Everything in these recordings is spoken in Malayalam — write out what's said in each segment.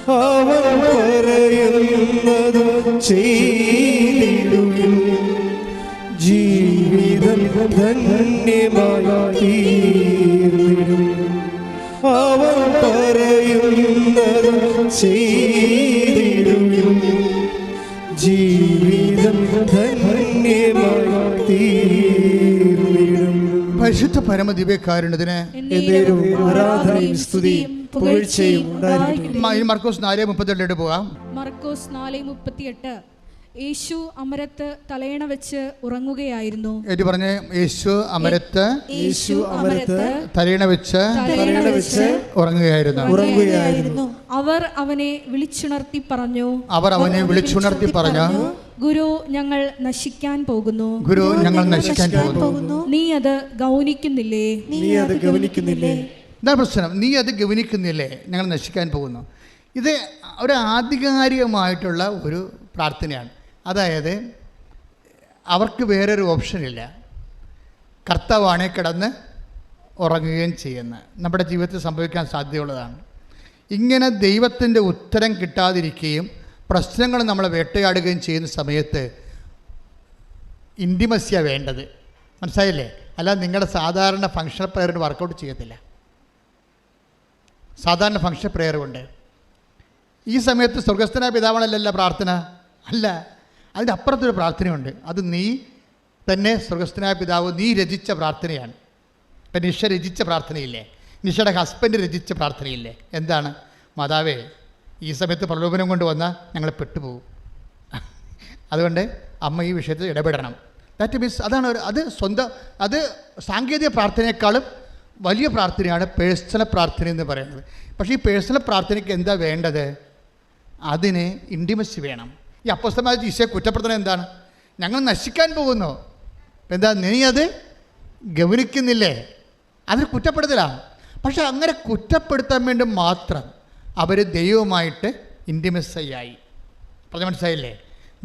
അവൻ പറയുന്നത് ചെയ്തിടുവിൻ, ജീവിതം ധന്യമായി തീർന്നിടും. അവൻ പറയുന്നത് ചെയ്തിടുവിൻ, ജീവിതം ധന്യമായി തീർന്നിടും. പരിശുദ്ധ പരമദിവ്യകാരുണ്യത്തിന് ആരാധനയും സ്തുതിയും പുകഴ്ചയും ഉണ്ടായിരിക്കട്ടെ. മർക്കോസ് 4:38 പോകാം. മർക്കോസ് 4:38. യേശു അമരത്ത് തലയണ വെച്ച് ഉറങ്ങുകയായിരുന്നു. പറഞ്ഞേ, യേശു അമരത്ത് തലയണ വെച്ച് ഉറങ്ങുകയായിരുന്നു. അവർ അവനെ വിളിച്ചുണർത്തി പറഞ്ഞു, ഗുരു, ഞങ്ങൾ നശിക്കാൻ പോകുന്നു. നീ അത് ഗൗനിക്കുന്നില്ലേ? എന്താ പ്രശ്നം? നീ അത് ഗൗനിക്കുന്നില്ലേ? ഞങ്ങൾ നശിക്കാൻ പോകുന്നു. ഇത് ഒരു ആധികാരികമായിട്ടുള്ള ഒരു പ്രാർത്ഥനയാണ്. അതായത് അവർക്ക് വേറൊരു ഓപ്ഷനില്ല. കർത്താവാണെ കിടന്ന് ഉറങ്ങുകയും ചെയ്യുന്ന നമ്മുടെ ജീവിതത്തിൽ സംഭവിക്കാൻ സാധ്യതയുള്ളതാണ്. ഇങ്ങനെ ദൈവത്തിൻ്റെ ഉത്തരം കിട്ടാതിരിക്കുകയും പ്രശ്നങ്ങൾ നമ്മളെ വേട്ടയാടുകയും ചെയ്യുന്ന സമയത്ത് ഇൻറ്റിമസിയാണ് വേണ്ടത്. മനസ്സിലായില്ലേ? അല്ലാതെ നിങ്ങളുടെ സാധാരണ ഫങ്ഷണൽ പ്രെയറിന് വർക്കൗട്ട് ചെയ്യത്തില്ല. സാധാരണ ഫങ്ഷൻ പ്രെയർ കൊണ്ട് ഈ സമയത്ത് സ്വർഗസ്ഥനായ പിതാവാണല്ല പ്രാർത്ഥന, അല്ല, അതിൻ്റെ അപ്പുറത്തൊരു പ്രാർത്ഥനയുണ്ട്. അത് നീ തന്നെ സ്വർഗസ്ഥനായ പിതാവ് നീ രചിച്ച പ്രാർത്ഥനയാണ്. ഇപ്പം നിഷ രചിച്ച പ്രാർത്ഥനയില്ലേ, നിഷയുടെ ഹസ്ബൻഡ് രചിച്ച പ്രാർത്ഥനയില്ലേ? എന്താണ്? മാതാവേ, ഈ സമയത്ത് പ്രലോഭനം കൊണ്ട് വന്നാൽ ഞങ്ങൾ പെട്ടുപോകും, അതുകൊണ്ട് അമ്മ ഈ വിഷയത്തിൽ ഇടപെടണം. ദാറ്റ് മീൻസ് അതാണ് അത് സാങ്കേതിക പ്രാർത്ഥനയെക്കാളും വലിയ പ്രാർത്ഥനയാണ് പേഴ്സണൽ പ്രാർത്ഥന എന്ന് പറയുന്നത്. പക്ഷേ ഈ പേഴ്സണൽ പ്രാർത്ഥനയ്ക്ക് എന്താ വേണ്ടത്? അതിന് ഇൻറ്റിമസി വേണം. ഈ അപ്പോസ്തലന്മാർ ഈശോയെ കുറ്റപ്പെടുത്തുന്നത് എന്താണ്? ഞങ്ങൾ നശിക്കാൻ പോകുന്നു. എന്താ, നീ അത് ഗൗനിക്കുന്നില്ലേ? അതൊരു കുറ്റപ്പെടുത്തലാണ്. പക്ഷെ അങ്ങനെ കുറ്റപ്പെടുത്താൻ വേണ്ടി മാത്രം അവർ ദൈവവുമായിട്ട് ഇൻറ്റിമസിയായി. പറഞ്ഞ മനസ്സിലായില്ലേ?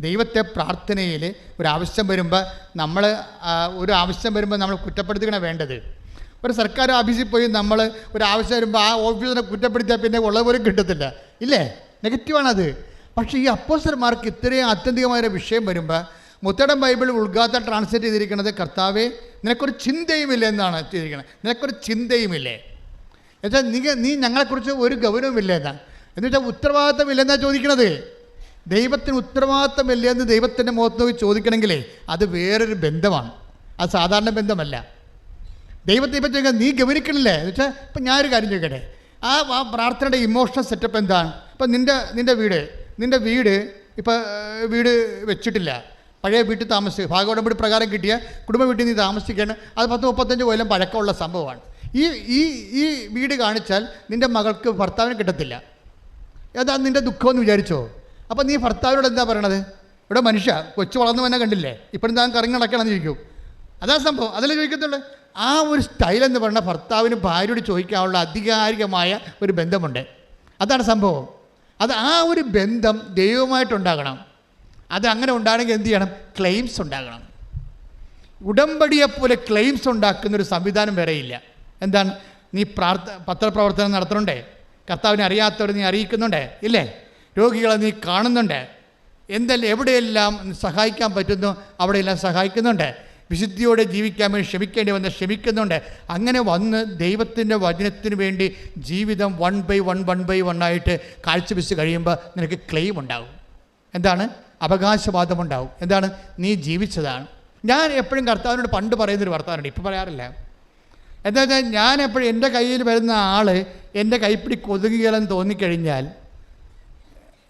ദൈവത്തെ പ്രാർത്ഥനയിൽ ഒരാവശ്യം വരുമ്പോൾ നമ്മൾ കുറ്റപ്പെടുത്തുകയാണ് വേണ്ടത്. ഒരു സർക്കാർ ഓഫീസിൽ പോയി നമ്മൾ ഒരാവശ്യം വരുമ്പോൾ ആ ഓഫീസിനെ കുറ്റപ്പെടുത്തിയാൽ പിന്നെ ഉള്ളതുപോലും കിട്ടത്തില്ല, ഇല്ലേ? നെഗറ്റീവാണത്. പക്ഷേ ഈ അപ്പോസ്തലന്മാർക്ക് ഇത്രയും ആത്യന്തികമായൊരു വിഷയം വരുമ്പോൾ മുത്തടം ബൈബിൾ ഉൾഗാത്ത ട്രാൻസ്ലേറ്റ് ചെയ്തിരിക്കുന്നത് കർത്താവേ നിനക്കൊരു ചിന്തയുമില്ല എന്നാണ് ചെയ്തിരിക്കുന്നത്. നിനക്കൊരു ചിന്തയുമില്ലേ എന്നുവെച്ചാൽ നീ ഞങ്ങളെക്കുറിച്ച് ഒരു ഗൗരവമില്ല എന്നാണ്. എന്നുവെച്ചാൽ ഉത്തരവാദിത്തമില്ലെന്നാണ് ചോദിക്കണത്. ദൈവത്തിന് ഉത്തരവാദിത്തമില്ല എന്ന് ദൈവത്തിൻ്റെ മുഖത്ത് നോക്കി ചോദിക്കണമെങ്കിലേ അത് വേറൊരു ബന്ധമാണ്, അത് സാധാരണ ബന്ധമല്ല. ദൈവത്തെ ഇപ്പം ചോദിക്കുക നീ ഗൗനിക്കണില്ലേ എന്ന് വെച്ചാൽ ഇപ്പം ഞാനൊരു കാര്യം ചോദിക്കട്ടെ, ആ പ്രാർത്ഥനയുടെ ഇമോഷണൽ സെറ്റപ്പ് എന്താണ്? ഇപ്പം നിൻ്റെ വീട് ഇപ്പോൾ വീട് വെച്ചിട്ടില്ല, പഴയ വീട്ടിൽ താമസിക്കുക, ഭാഗോടമ്പടി പ്രകാരം കിട്ടിയ കുടുംബ വീട്ടിൽ നീ താമസിക്കുകയാണ്. അത് 10-35 കൊല്ലം പഴക്കമുള്ള സംഭവമാണ്. ഈ വീട് കാണിച്ചാൽ നിൻ്റെ മകൾക്ക് ഭർത്താവിന് കിട്ടത്തില്ല. അതാ നിൻ്റെ ദുഃഖമെന്ന് വിചാരിച്ചോ? അപ്പം നീ ഭർത്താവിനോട് എന്താ പറയണത്? ഇവിടെ മനുഷ്യ കൊച്ചു വളർന്നു തന്നെ കണ്ടില്ലേ, ഇപ്പോഴും താൻ കറങ്ങി നടക്കണമെന്ന് ചോദിക്കും. അതാ സംഭവം, അതല്ലേ ചോദിക്കത്തുള്ളൂ. ആ ഒരു സ്റ്റൈലെന്ന് പറഞ്ഞാൽ ഭർത്താവിന് ഭാര്യയോട് ചോദിക്കാനുള്ള ആധികാരികമായ ഒരു ബന്ധമുണ്ട്. അതാണ് സംഭവം. ആ ഒരു ബന്ധം ദൈവവുമായിട്ടുണ്ടാകണം. അത് അങ്ങനെ ഉണ്ടാകണമെങ്കിൽ എന്ത് ചെയ്യണം? ക്ലെയിംസ് ഉണ്ടാകണം. ഉടമ്പടിയെപ്പോലെ ക്ലെയിംസ് ഉണ്ടാക്കുന്നൊരു സംവിധാനം വേറെയില്ല. എന്താണ്? നീ പത്രപ്രവർത്തനം നടത്തുന്നുണ്ടേ, കർത്താവിനെ അറിയാത്തവർ നീ അറിയിക്കുന്നുണ്ടേ, ഇല്ലേ? രോഗികളെ നീ കാണുന്നുണ്ട്, എവിടെയെല്ലാം സഹായിക്കാൻ പറ്റുന്നു അവിടെയെല്ലാം സഹായിക്കുന്നുണ്ട്, വിശുദ്ധിയോടെ ജീവിക്കാൻ വേണ്ടി ക്ഷമിക്കേണ്ടി വന്ന് ക്ഷമിക്കുന്നുണ്ട്. അങ്ങനെ വന്ന് ദൈവത്തിൻ്റെ വചനത്തിന് വേണ്ടി ജീവിതം 1 by 1 ആയിട്ട് കാഴ്ചവെച്ച് കഴിയുമ്പോൾ നിനക്ക് ക്ലെയിം ഉണ്ടാകും. എന്താണ്? അവകാശവാദമുണ്ടാവും. എന്താണ്? നീ ജീവിച്ചതാണ്. ഞാൻ എപ്പോഴും കർത്താവിനോട് പണ്ട് പറയുന്നൊരു വർത്തമാനമുണ്ട്, ഇപ്പോൾ പറയാറില്ല. എന്താ വെച്ചാൽ ഞാൻ എപ്പോഴും എൻ്റെ കയ്യിൽ വരുന്ന ആൾ എൻ്റെ കൈപ്പിടി കൊതുകുകളെന്ന് തോന്നിക്കഴിഞ്ഞാൽ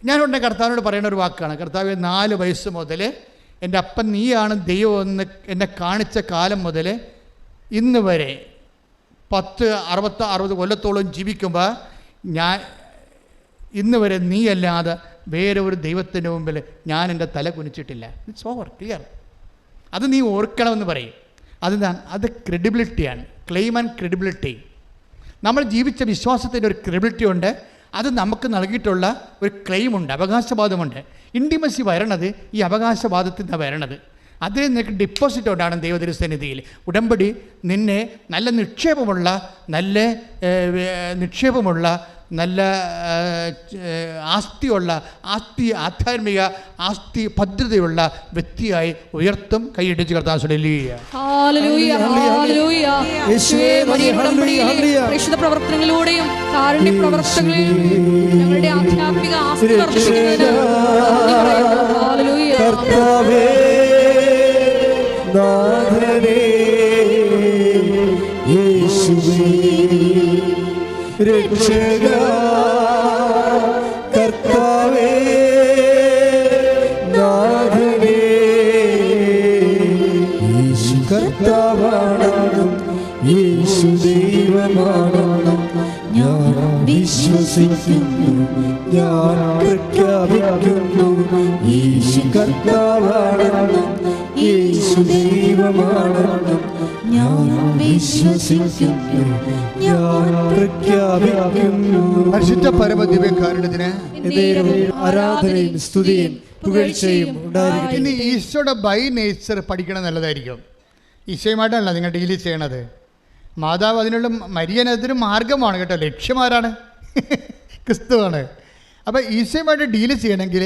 ഞാനുണ്ട് കർത്താവിനോട് പറയുന്ന ഒരു വാക്കാണ്, കർത്താവ് 4 വയസ്സ് മുതൽ എൻ്റെ അപ്പൻ നീയാണ് ദൈവം എന്ന് എന്നെ കാണിച്ച കാലം മുതൽ ഇന്ന് വരെ 60 കൊല്ലത്തോളം ജീവിക്കുമ്പോൾ ഞാൻ ഇന്ന് വരെ നീയല്ലാതെ വേറെ ഒരു ദൈവത്തിൻ്റെ മുമ്പിൽ ഞാൻ എൻ്റെ തല കുനിച്ചിട്ടില്ല. It's over, clear. അത് നീ ഓർക്കണമെന്ന് പറയും. അതെന്താണ്? അത് ക്രെഡിബിലിറ്റിയാണ്. Claim and credibility. നമ്മൾ ജീവിച്ച വിശ്വാസത്തിൻ്റെ ഒരു ക്രെഡിബിലിറ്റി ഉണ്ട്, അത് നമുക്ക് നൽകിയിട്ടുള്ള ഒരു ക്ലെയിമുണ്ട്, അവകാശവാദമുണ്ട്. ഇൻറ്റിമസി വരണത് ഈ അവകാശവാദത്തിൽ നിന്നാണ് വരണത്. അതിൽ നിനക്ക് ഡിപ്പോസിറ്റ് ഉണ്ടാകണം ദൈവതിരുസന്നിധിയിൽ. ഉടമ്പടി നിന്നെ നല്ല നിക്ഷേപമുള്ള നല്ല ആധ്യാത്മിക ആസ്തി ഭദ്രതയുള്ള വ്യക്തിയായി ഉയർത്തും. കൈയിടിച്ച് കർത്താവ് പ്രവർത്തനങ്ങളിലൂടെയും കാരുണ്യ പ്രവർത്തനങ്ങളിലും ഞങ്ങളുടെ ആധ്യാത്മിക ആസ്തി വർദ്ധിപ്പിക്കുന്നതിന് കർത്താവേ നാഥനേ യേശുവേ രക്ഷകാ കർത്താവേ നാഥനേ യേശു കർത്താവാണെന്നും യേശു ദൈവമാണെന്നും ഞാൻ വിശ്വസിക്കുന്നു, ഞാൻ പ്രഖ്യാപിക്കുന്നു. യേശു കർത്താവാണെന്നും യേശു ദൈവമാണെന്നും ഞാൻ വിശ്വസിക്കുന്നു, ഞാൻ പ്രഖ്യാപിക്കുന്നു. പരിശുദ്ധ പരമദിവ്യകാരുണ്യത്തിന് ആരാധനയും സ്തുതിയും പുകഴ്ചയും ഉണ്ടായിരിക്കും. ഇനി ഈശോയുടെ ബൈ നേച്ചർ പഠിക്കണം നല്ലതായിരിക്കും. ഈശോയുമായിട്ടല്ല നിങ്ങൾ ഡീൽ ചെയ്യണത്. മാതാവ് അതിനുള്ള മരിയനതിന് മാർഗമാണ് കേട്ടോ, ലക്ഷ്യമാരാണ് ക്രിസ്തുവാണ്. അപ്പോൾ ഈശോയുമായിട്ട് ഡീൽ ചെയ്യണമെങ്കിൽ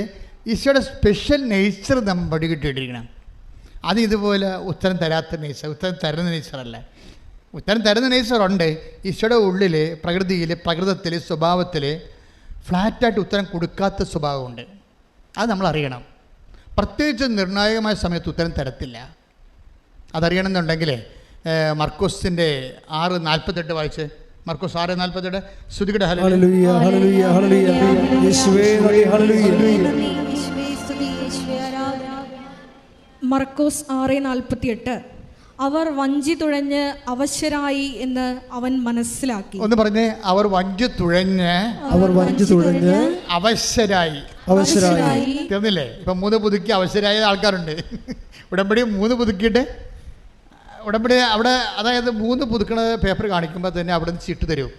ഈശോയുടെ സ്പെഷ്യൽ നേച്ചർ നമ്മൾ പഠിക്കിട്ടിരിക്കണം. അത് ഇതുപോലെ ഉത്തരം തരാത്ത നേച്ചർ, ഉത്തരം തരുന്ന നേച്ചറല്ല. ഉത്തരം തരുന്ന നേച്ചറുണ്ട്. ഈശോയുടെ ഉള്ളിൽ പ്രകൃതിയിൽ പ്രകൃതത്തിൽ സ്വഭാവത്തിൽ ഫ്ലാറ്റായിട്ട് ഉത്തരം കൊടുക്കാത്ത സ്വഭാവമുണ്ട്. അത് നമ്മൾ അറിയണം. പ്രത്യേകിച്ച് നിർണായകമായ സമയത്ത് ഉത്തരം തരത്തില്ല. അതറിയണമെന്നുണ്ടെങ്കിൽ മർക്കോസിൻ്റെ 6:48 വായിച്ച്. മർക്കോസ് 6:48 ശ്രുതികട ഹല്ലേലൂയ ഹല്ലേലൂയ ഹല്ലേലൂയ യേശുവേ ഹല്ലേലൂയ. മർക്കോസ് 6:48 അവർ വഞ്ചി തുഴഞ്ഞ് അവശരായി എന്ന് അവൻ മനസ്സിലാക്കി. ഒന്ന് പറഞ്ഞേ, അവർ വഞ്ചി തുഴഞ്ഞ് അവശരായി. തീർന്നില്ലേ? ഇപ്പം 3 പുതുക്കി അവശരായ ആൾക്കാരുണ്ട്. ഉടമ്പടി 3 പുതുക്കിയിട്ട് ഉടമ്പടി അവിടെ, അതായത് 3 പുതുക്കണ പേപ്പർ കാണിക്കുമ്പോൾ തന്നെ അവിടെ നിന്ന് ചിട്ട് തരും.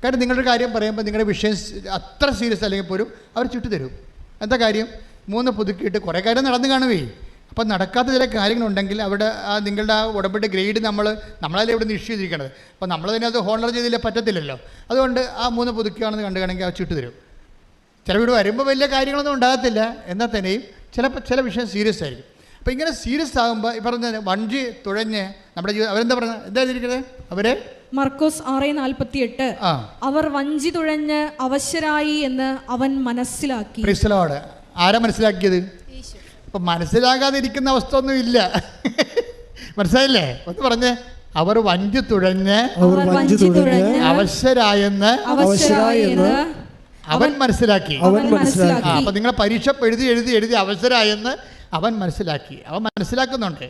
കാരണം നിങ്ങളുടെ കാര്യം പറയുമ്പോൾ നിങ്ങളുടെ വിഷയം അത്ര സീരിയസ് അല്ലെങ്കിൽ പോലും അവർ ചിട്ട് തരും. എന്താ കാര്യം? 3 പുതുക്കിയിട്ട് കുറേ കാര്യം നടന്നു കാണുവേ. അപ്പം നടക്കാത്ത ചില കാര്യങ്ങളുണ്ടെങ്കിൽ അവിടെ നിങ്ങളുടെ ഉടമ്പടി ഗ്രേഡ് നമ്മളല്ലേ ഇവിടെ നിന്ന് ഇഷ്യൂ ചെയ്തിരിക്കണത്. അപ്പോൾ നമ്മൾ തന്നെ അത് ഹോണർ ചെയ്തില്ല, പറ്റത്തില്ലല്ലോ. അതുകൊണ്ട് ആ 3 പുതുക്കുകയാണെന്ന് കണ്ടുകയാണെങ്കിൽ ആ ചിട്ട് തരും. ചില വീട് വരുമ്പോൾ വലിയ കാര്യങ്ങളൊന്നും ഉണ്ടാകത്തില്ല, എന്നാൽ തന്നെയും ചില വിഷയം സീരിയസ് ആയിരിക്കും. അപ്പോൾ ഇങ്ങനെ സീരിയസ് ആകുമ്പോൾ ഈ പറഞ്ഞ വഞ്ചി തുഴഞ്ഞ് നമ്മുടെ ജീവിതം അവരെന്താ പറഞ്ഞത്, എന്താ ഇരിക്കുന്നത്? അവരെ മർക്കോസ് 6:48 അവർ വഞ്ചി തുഴഞ്ഞ് അവശരായി എന്ന് അവൻ മനസ്സിലാക്കി. ആരാ മനസ്സിലാക്കിയത്? അപ്പം മനസ്സിലാകാതിരിക്കുന്ന അവസ്ഥ ഒന്നും ഇല്ല. മനസ്സിലായില്ലേ? ഒന്ന് പറഞ്ഞേ, അവർ വഞ്ചി തുഴഞ്ഞ് അവശരായെന്ന് അവൻ മനസ്സിലാക്കി. അപ്പം നിങ്ങളെ പരീക്ഷ എഴുതി അവശരായെന്ന് അവൻ മനസ്സിലാക്കി. അവൻ മനസ്സിലാക്കുന്നുണ്ട്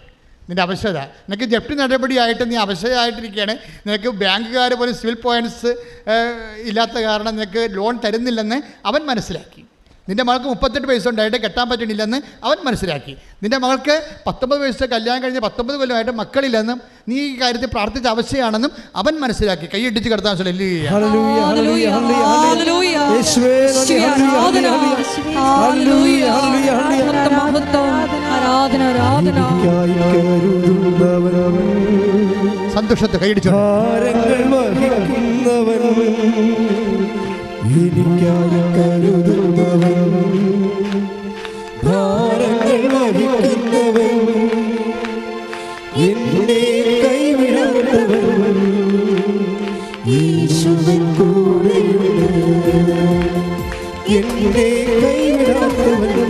നിൻ്റെ അവശത. നിനക്ക് ജപ്തി നടപടിയായിട്ട് നീ അവശതയായിട്ടിരിക്കുകയാണ്. നിനക്ക് ബാങ്കുകാർ പോലും സിവിൽ പോയിൻറ്റ്സ് ഇല്ലാത്ത കാരണം നിനക്ക് ലോൺ തരുന്നില്ലെന്ന് അവൻ മനസ്സിലാക്കി. നിൻ്റെ മകൾക്ക് 38 വയസ്സ് ഉണ്ടായിട്ട് കെട്ടാൻ പറ്റണില്ലെന്ന് അവൻ മനസ്സിലാക്കി. നിൻ്റെ മകൾക്ക് 19 വയസ്സ് കല്യാണം കഴിഞ്ഞ് 19 കൊല്ലമായിട്ട് മക്കളില്ലെന്നും നീ ഈ കാര്യത്തിൽ പ്രാർത്ഥിച്ച അവസ്ഥയാണെന്നും അവൻ മനസ്സിലാക്കി. കൈയിടിച്ച് കിടത്താൻ സന്തോഷത്തെ കൈയിടിച്ചു. എനിക്കായി കരുതുന്നവൻ, ഭാരങ്ങൾ വഹിക്കുന്നവൻ, എന്നെ കൈവിടാത്തവൻ, യേശുവിൻ കൂടെയുണ്ട്. എന്നെ കൈവിടാത്തവൻ,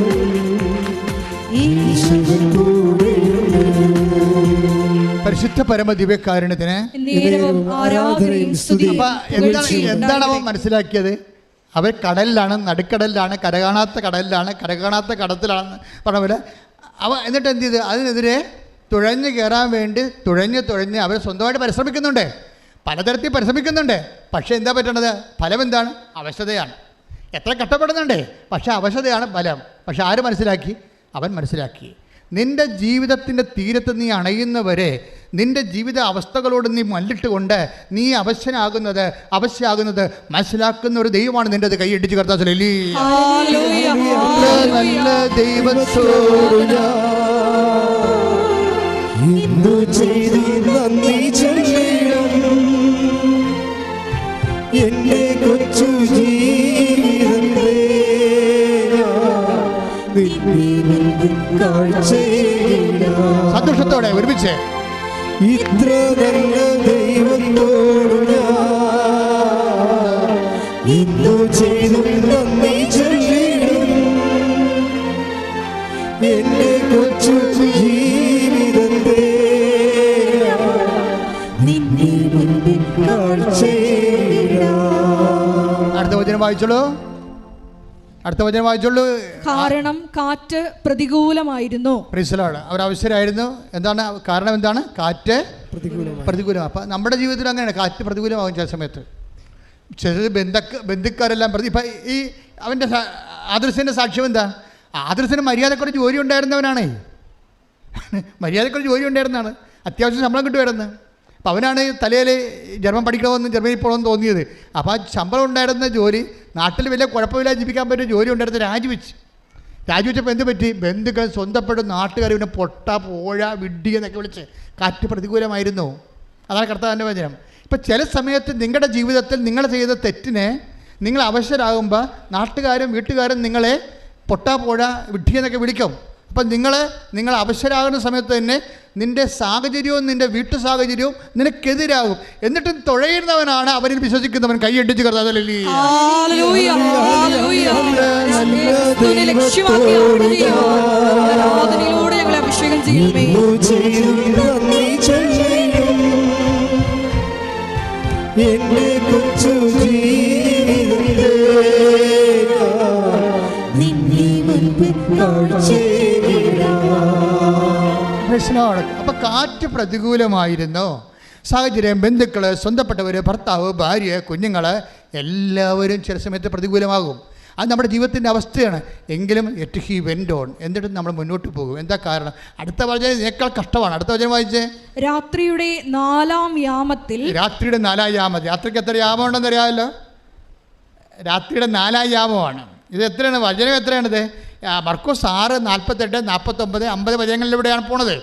യേശുവിൻ കൂടെയുണ്ട്. പരിശുദ്ധ പരമ ദിവ്യകാരുണ്യത്തിന് എന്താണ് അവൻ മനസ്സിലാക്കിയത്? അവർ കടലിലാണ്, നടുക്കടലിലാണ്, കരകാണാത്ത കടലിലാണ്, കരകാണാത്ത കടത്തിലാണെന്ന് പറഞ്ഞ പോലെ എന്നിട്ട് എന്ത് ചെയ്ത് അതിനെതിരെ തുഴഞ്ഞ് കയറാൻ വേണ്ടി തുഴഞ്ഞ് അവർ സ്വന്തമായിട്ട് പരിശ്രമിക്കുന്നുണ്ട്, പലതരത്തിൽ പരിശ്രമിക്കുന്നുണ്ട്. പക്ഷേ എന്താ പറ്റണത്? ഫലം എന്താണ്? അവശതയാണ്. എത്ര കഷ്ടപ്പെടുന്നുണ്ട്, പക്ഷേ അവശതയാണ് ഫലം. പക്ഷെ ആര് മനസ്സിലാക്കി? അവൻ മനസ്സിലാക്കി. നിൻ്റെ ജീവിതത്തിൻ്റെ തീരത്ത് നീ അണയുന്നവരെ നിൻ്റെ ജീവിത അവസ്ഥകളോട് നീ മല്ലിട്ടുകൊണ്ട് നീ അവശ്യാകുന്നത് മനസ്സിലാക്കുന്ന ഒരു ദൈവമാണ് നിൻ്റെത്. കൈയിടിച്ച് കർത്താൻ നല്ല ദൈവത്തോട് നന്ദി ചെയ്യണം. എന്നെ കാഴ്ചയിടാം. സന്തോഷത്തോടെ ഒരുമിച്ച് ഇത്ര നല്ല ദൈവത്തോടു ഞാൻ ഇന്നു ചെയ്തും നന്ദി ചൊല്ലിടും. എന്റെ കൊച്ചു ജീവിതത്തെ നിന്നെ മുൻപിൽ കാഴ്ചയിടാം. അടുത്ത വചനം വായിച്ചോളൂ. കാരണം കാറ്റ് പ്രതികൂലമായിരുന്നു. അവർ അവസരമായിരുന്നു. എന്താണ് കാരണം? എന്താണ്? കാറ്റ് പ്രതികൂലം. അപ്പം നമ്മുടെ ജീവിതത്തിൽ അങ്ങനെയാണ്, കാറ്റ് പ്രതികൂലമാകും ചില സമയത്ത്. ചില ബന്ധുക്കാരെല്ലാം ഇപ്പം ഈ അവൻ്റെ ആദർശൻ്റെ സാക്ഷ്യം എന്താ? ആദർശന് മര്യാദക്കുറച്ച് ജോലി ഉണ്ടായിരുന്നവനാണേ. മര്യാദക്കുറച്ച് ജോലി ഉണ്ടായിരുന്നതാണ്, അത്യാവശ്യം ശമ്പളം കിട്ടുമായിരുന്നു. അപ്പം അവനാണ് തലയിൽ ജർമ്മൻ പഠിക്കണമെന്ന് ജർമ്മനിയിൽ പോകണമെന്ന് തോന്നിയത്. അപ്പോൾ ആ ശമ്പളം ഉണ്ടായിരുന്ന ജോലി, നാട്ടിൽ വലിയ കുഴപ്പമില്ലാതെ ജീവിക്കാൻ പറ്റിയ ജോലി ഉണ്ടായിരുന്ന രാജിവെച്ചപ്പോൾ എന്ത് പറ്റി? ബന്ധുക്കൾ, സ്വന്തപ്പെടും നാട്ടുകാർ പിന്നെ പൊട്ട, പോഴ, വിഡ്ഢി എന്നൊക്കെ വിളിച്ച് കാറ്റ് പ്രതികൂലമായിരുന്നു. അതാണ് കർത്താവിൻ്റെ വചനം. ഇപ്പം ചില സമയത്ത് നിങ്ങളുടെ ജീവിതത്തിൽ നിങ്ങൾ ചെയ്ത തെറ്റിനെ നിങ്ങൾ അവശരാകുമ്പോൾ നാട്ടുകാരും വീട്ടുകാരും നിങ്ങളെ പൊട്ട, പോഴ, വിഡ്ഢി എന്നൊക്കെ വിളിക്കും. അപ്പം നിങ്ങൾ അവശരാകുന്ന സമയത്ത് തന്നെ നിൻ്റെ സാഹചര്യവും നിൻ്റെ വീട്ടു സാഹചര്യവും നിനക്കെതിരാകും. എന്നിട്ടും തുഴയുന്നവനാണ് അവരിൽ വിശ്വസിക്കുന്നവൻ. കൈയടിച്ച് കർത്താവിനെ എന്റെ കൊച്ചു ജീവിതത്തെ നിന്നെ മുൻപിൽ കാഴ്ചയിടാം. അപ്പം കാറ്റ് പ്രതികൂലമായിരുന്നു. സാഹചര്യം, ബന്ധുക്കൾ, സ്വന്തപ്പെട്ടവർ, ഭർത്താവ്, ഭാര്യ, കുഞ്ഞുങ്ങൾ എല്ലാവരും ചില സമയത്ത് പ്രതികൂലമാകും. അത് നമ്മുടെ ജീവിതത്തിൻ്റെ അവസ്ഥയാണ്. എങ്കിലും യെറ്റ് ഹി വെന്റ് ഓൺ, എന്നിട്ടും നമ്മൾ മുന്നോട്ട് പോകും. എന്താ കാരണം? അടുത്ത വചനം ഇതിനേക്കാൾ കഷ്ടമാണ്. അടുത്ത വചനം വായിച്ചേ. രാത്രിയുടെ 4-ാം യാമത്തിൽ. രാത്രിയുടെ 4-ാം യാമം. രാത്രിക്ക് എത്ര യാമം ഉണ്ടെന്ന് അറിയാമല്ലോ? രാത്രിയുടെ 4-ാം യാമമാണ് ഇത്. എത്രയാണ് വചനം? എത്രയാണിത്? മർക്കോസ് 6:48, 49, 50 വചനങ്ങളിലൂടെയാണ് പോണത്.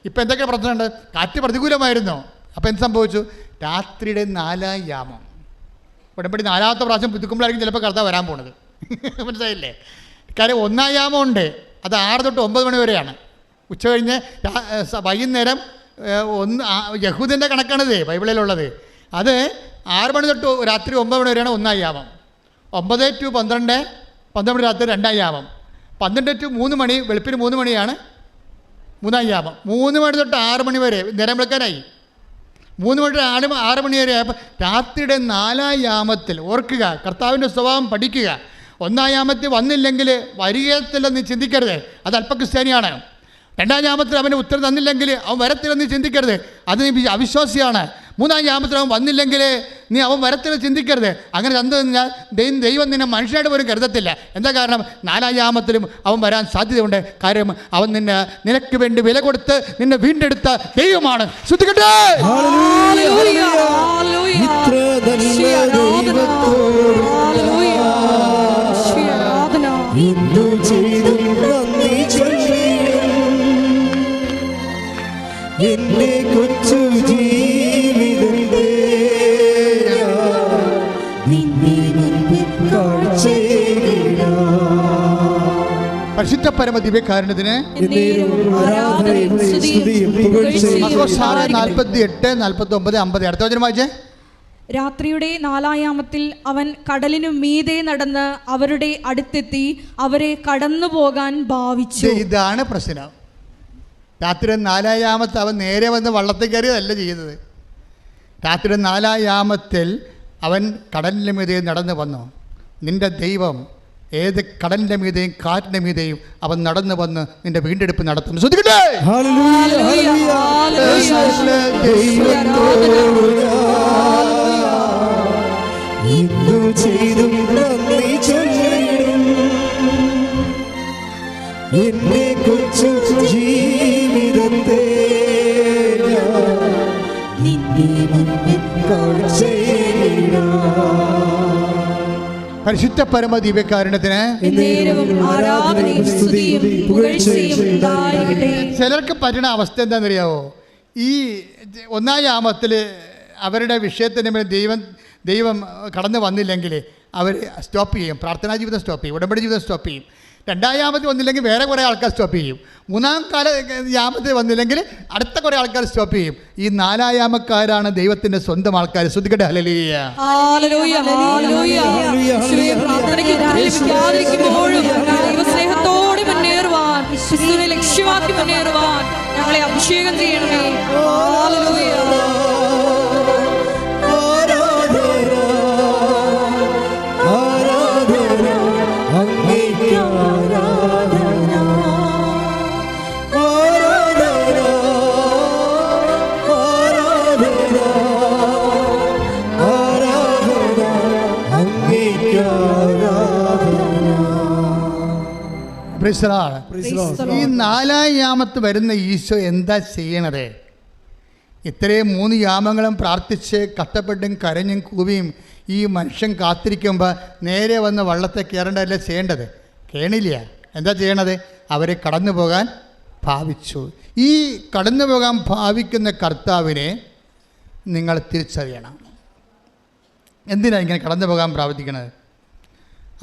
ഇപ്പം എന്തൊക്കെ പ്രശ്നമുണ്ട്? കാറ്റ് പ്രതികൂലമായിരുന്നു. അപ്പോൾ എന്ത് സംഭവിച്ചു? രാത്രിയുടെ 4-ാം യാമം. ഉടമ്പടി 4-ാമത്തെ പ്രാവശ്യം പുതുക്കുമ്പോഴായിരിക്കും ചിലപ്പോൾ കർത്താവ് വരാൻ പോണത്. മനസ്സിലായില്ലേ? കാര്യം 1-ാം യാമം ഉണ്ട്, അത് 6 തൊട്ട് 9 മണി വരെയാണ്. ഉച്ച കഴിഞ്ഞ് വൈകുന്നേരം യഹൂദൻ്റെ കണക്കാണിത് ബൈബിളിലുള്ളത്. അത് 6 മണി തൊട്ട് രാത്രി 9 മണി വരെയാണ് 1-ാം യാമം. 9 to 12, 12 രാത്രി 2-ാം യാമം. 12 to 3 മണി, വെളുപ്പിന് 3 മണിയാണ് 3-ാം യാമം. 3 മണി തൊട്ട് 6 മണി വരെ നേരം വെളുക്കാനായി. 3 മണി തൊട്ട് 6 മണി വരെ. അപ്പം രാത്രിയുടെ 4-ാം യാമത്തിൽ ഓർക്കുക, കർത്താവിൻ്റെ സ്വഭാവം പഠിക്കുക. 1-ാം യാമത്തിൽ വന്നില്ലെങ്കിൽ വരികത്തില്ലെന്ന് ചിന്തിക്കരുത്, അത് അല്പക്രിസ്ത്യാനിയാണ്. 2-ാം യാമത്തിൽ അവന് ഉത്തരം തന്നില്ലെങ്കിൽ അവൻ വരത്തില്ലെന്ന് ചിന്തിക്കരുത്, അത് നീ അവിശ്വാസിയാണ്. 3-ാം യാമത്തിൽ അവൻ വന്നില്ലെങ്കിൽ നീ അവൻ വരത്തില്ലെന്ന് ചിന്തിക്കരുത്. അങ്ങനെ തന്നു കഴിഞ്ഞാൽ ദൈവം നിന്നെ മനുഷ്യനായിട്ട് പോലും കരുതത്തില്ല. എന്താ കാരണം? 4-ാം യാമത്തിലും അവൻ വരാൻ സാധ്യതയുണ്ട്. കാര്യം അവൻ നിനക്ക് വേണ്ടി വില കൊടുത്ത് നിന്നെ വീണ്ടെടുത്ത ദൈവമാണ്. ശ്രദ്ധിക്കട്ടെ. എന്റെ കൊച്ചു ജീവിതത്തെ നിന്നെ മുൻപിൽ കാഴ്ചയിടാം. പരിശുദ്ധ പരമ ദിവ്യകാരുണ്യത്തിന് 48-49-50. അടുത്ത വചനം വായിച്ചേ. രാത്രിയുടെ 4-ാം യാമത്തിൽ അവൻ കടലിനു മീതെ നടന്ന് അവരുടെ അടുത്തെത്തി അവരെ കടന്നു പോകാൻ ഭാവിച്ചു. ഇതാണ് പ്രശ്നം. രാത്രി 4-ാം യാമത്തിൽ അവൻ നേരെ വന്ന് വള്ളത്തിൽ കയറിയതല്ല ചെയ്യുന്നത്. രാത്രി 4-ാം യാമത്തിൽ അവൻ കടലിൻ്റെ മീതെ നടന്നു വന്നു. നിന്റെ ദൈവം ഏത് കടലിൻ്റെ മീതെയും കാറ്റിൻ്റെ മീതെയും അവൻ നടന്നു വന്ന് നിന്റെ വീണ്ടെടുപ്പ് നടത്തുന്നു. ശ്രദ്ധിക്കട്ടെ. എന്റെ കൊച്ചു ജീവിതത്തെ പരിശുദ്ധ പരമ ദിവ്യകാരുണ്യത്തിന് ചിലർക്ക് പറ്റുന്ന അവസ്ഥ എന്താണെന്നറിയാവോ? ഈ 1-ാം യാമത്തിൽ അവരുടെ വിഷയത്തിന് മേൽ ദൈവം കടന്നു വന്നില്ലെങ്കിൽ അവർ സ്റ്റോപ്പ് ചെയ്യും. പ്രാർത്ഥനാ ജീവിതം സ്റ്റോപ്പ് ചെയ്യും, ഉടമ്പടി ജീവിതം സ്റ്റോപ്പ് ചെയ്യും. രണ്ടാം യാമത്തിൽ വന്നില്ലെങ്കിൽ വേറെ കുറേ ആൾക്കാർ സ്റ്റോപ്പ് ചെയ്യും. മൂന്നാം യാമത്തിൽ വന്നില്ലെങ്കിൽ അടുത്ത കുറേ ആൾക്കാർ സ്റ്റോപ്പ് ചെയ്യും. ഈ 4 യാമക്കാരാണ് ദൈവത്തിൻ്റെ സ്വന്തം ആൾക്കാർ. ശ്രദ്ധിക്കട്ടെ. ഹല്ലേലൂയ. ഹല്ലേലൂയ. ഹല്ലേലൂയ. യേശുവേ, പ്രാർത്ഥനയ്ക്ക് ഉത്തരം ലഭിക്കാതിരിക്കുമ്പോഴും ദൈവസ്നേഹത്തോടെ മുന്നേറുവാൻ, യേശുവിനെ ലക്ഷ്യമാക്കി മുന്നേറുവാൻ ഞങ്ങളെ അഭിഷേകം ചെയ്യണമേ. ഹല്ലേലൂയ. ഈ 4 യാമത്ത് വരുന്ന ഈശോ എന്താ ചെയ്യണത്? ഇത്രയും 3 യാമങ്ങളും പ്രാർത്ഥിച്ച് കഷ്ടപ്പെട്ടും കരഞ്ഞും കൂവിയും ഈ മനുഷ്യൻ കാത്തിരിക്കുമ്പോൾ നേരെ വന്ന് വള്ളത്തെ കയറേണ്ടതല്ലേ ചെയ്യേണ്ടത്? കേണില്ല. എന്താ ചെയ്യണത്? അവരെ കടന്നു പോകാൻ ഭാവിച്ചു. ഈ കടന്നു പോകാൻ ഭാവിക്കുന്ന കർത്താവിനെ നിങ്ങൾ തിരിച്ചറിയണം. എന്തിനാണ് ഇങ്ങനെ കടന്നു പോകാൻ പ്രാർത്ഥിക്കണത്?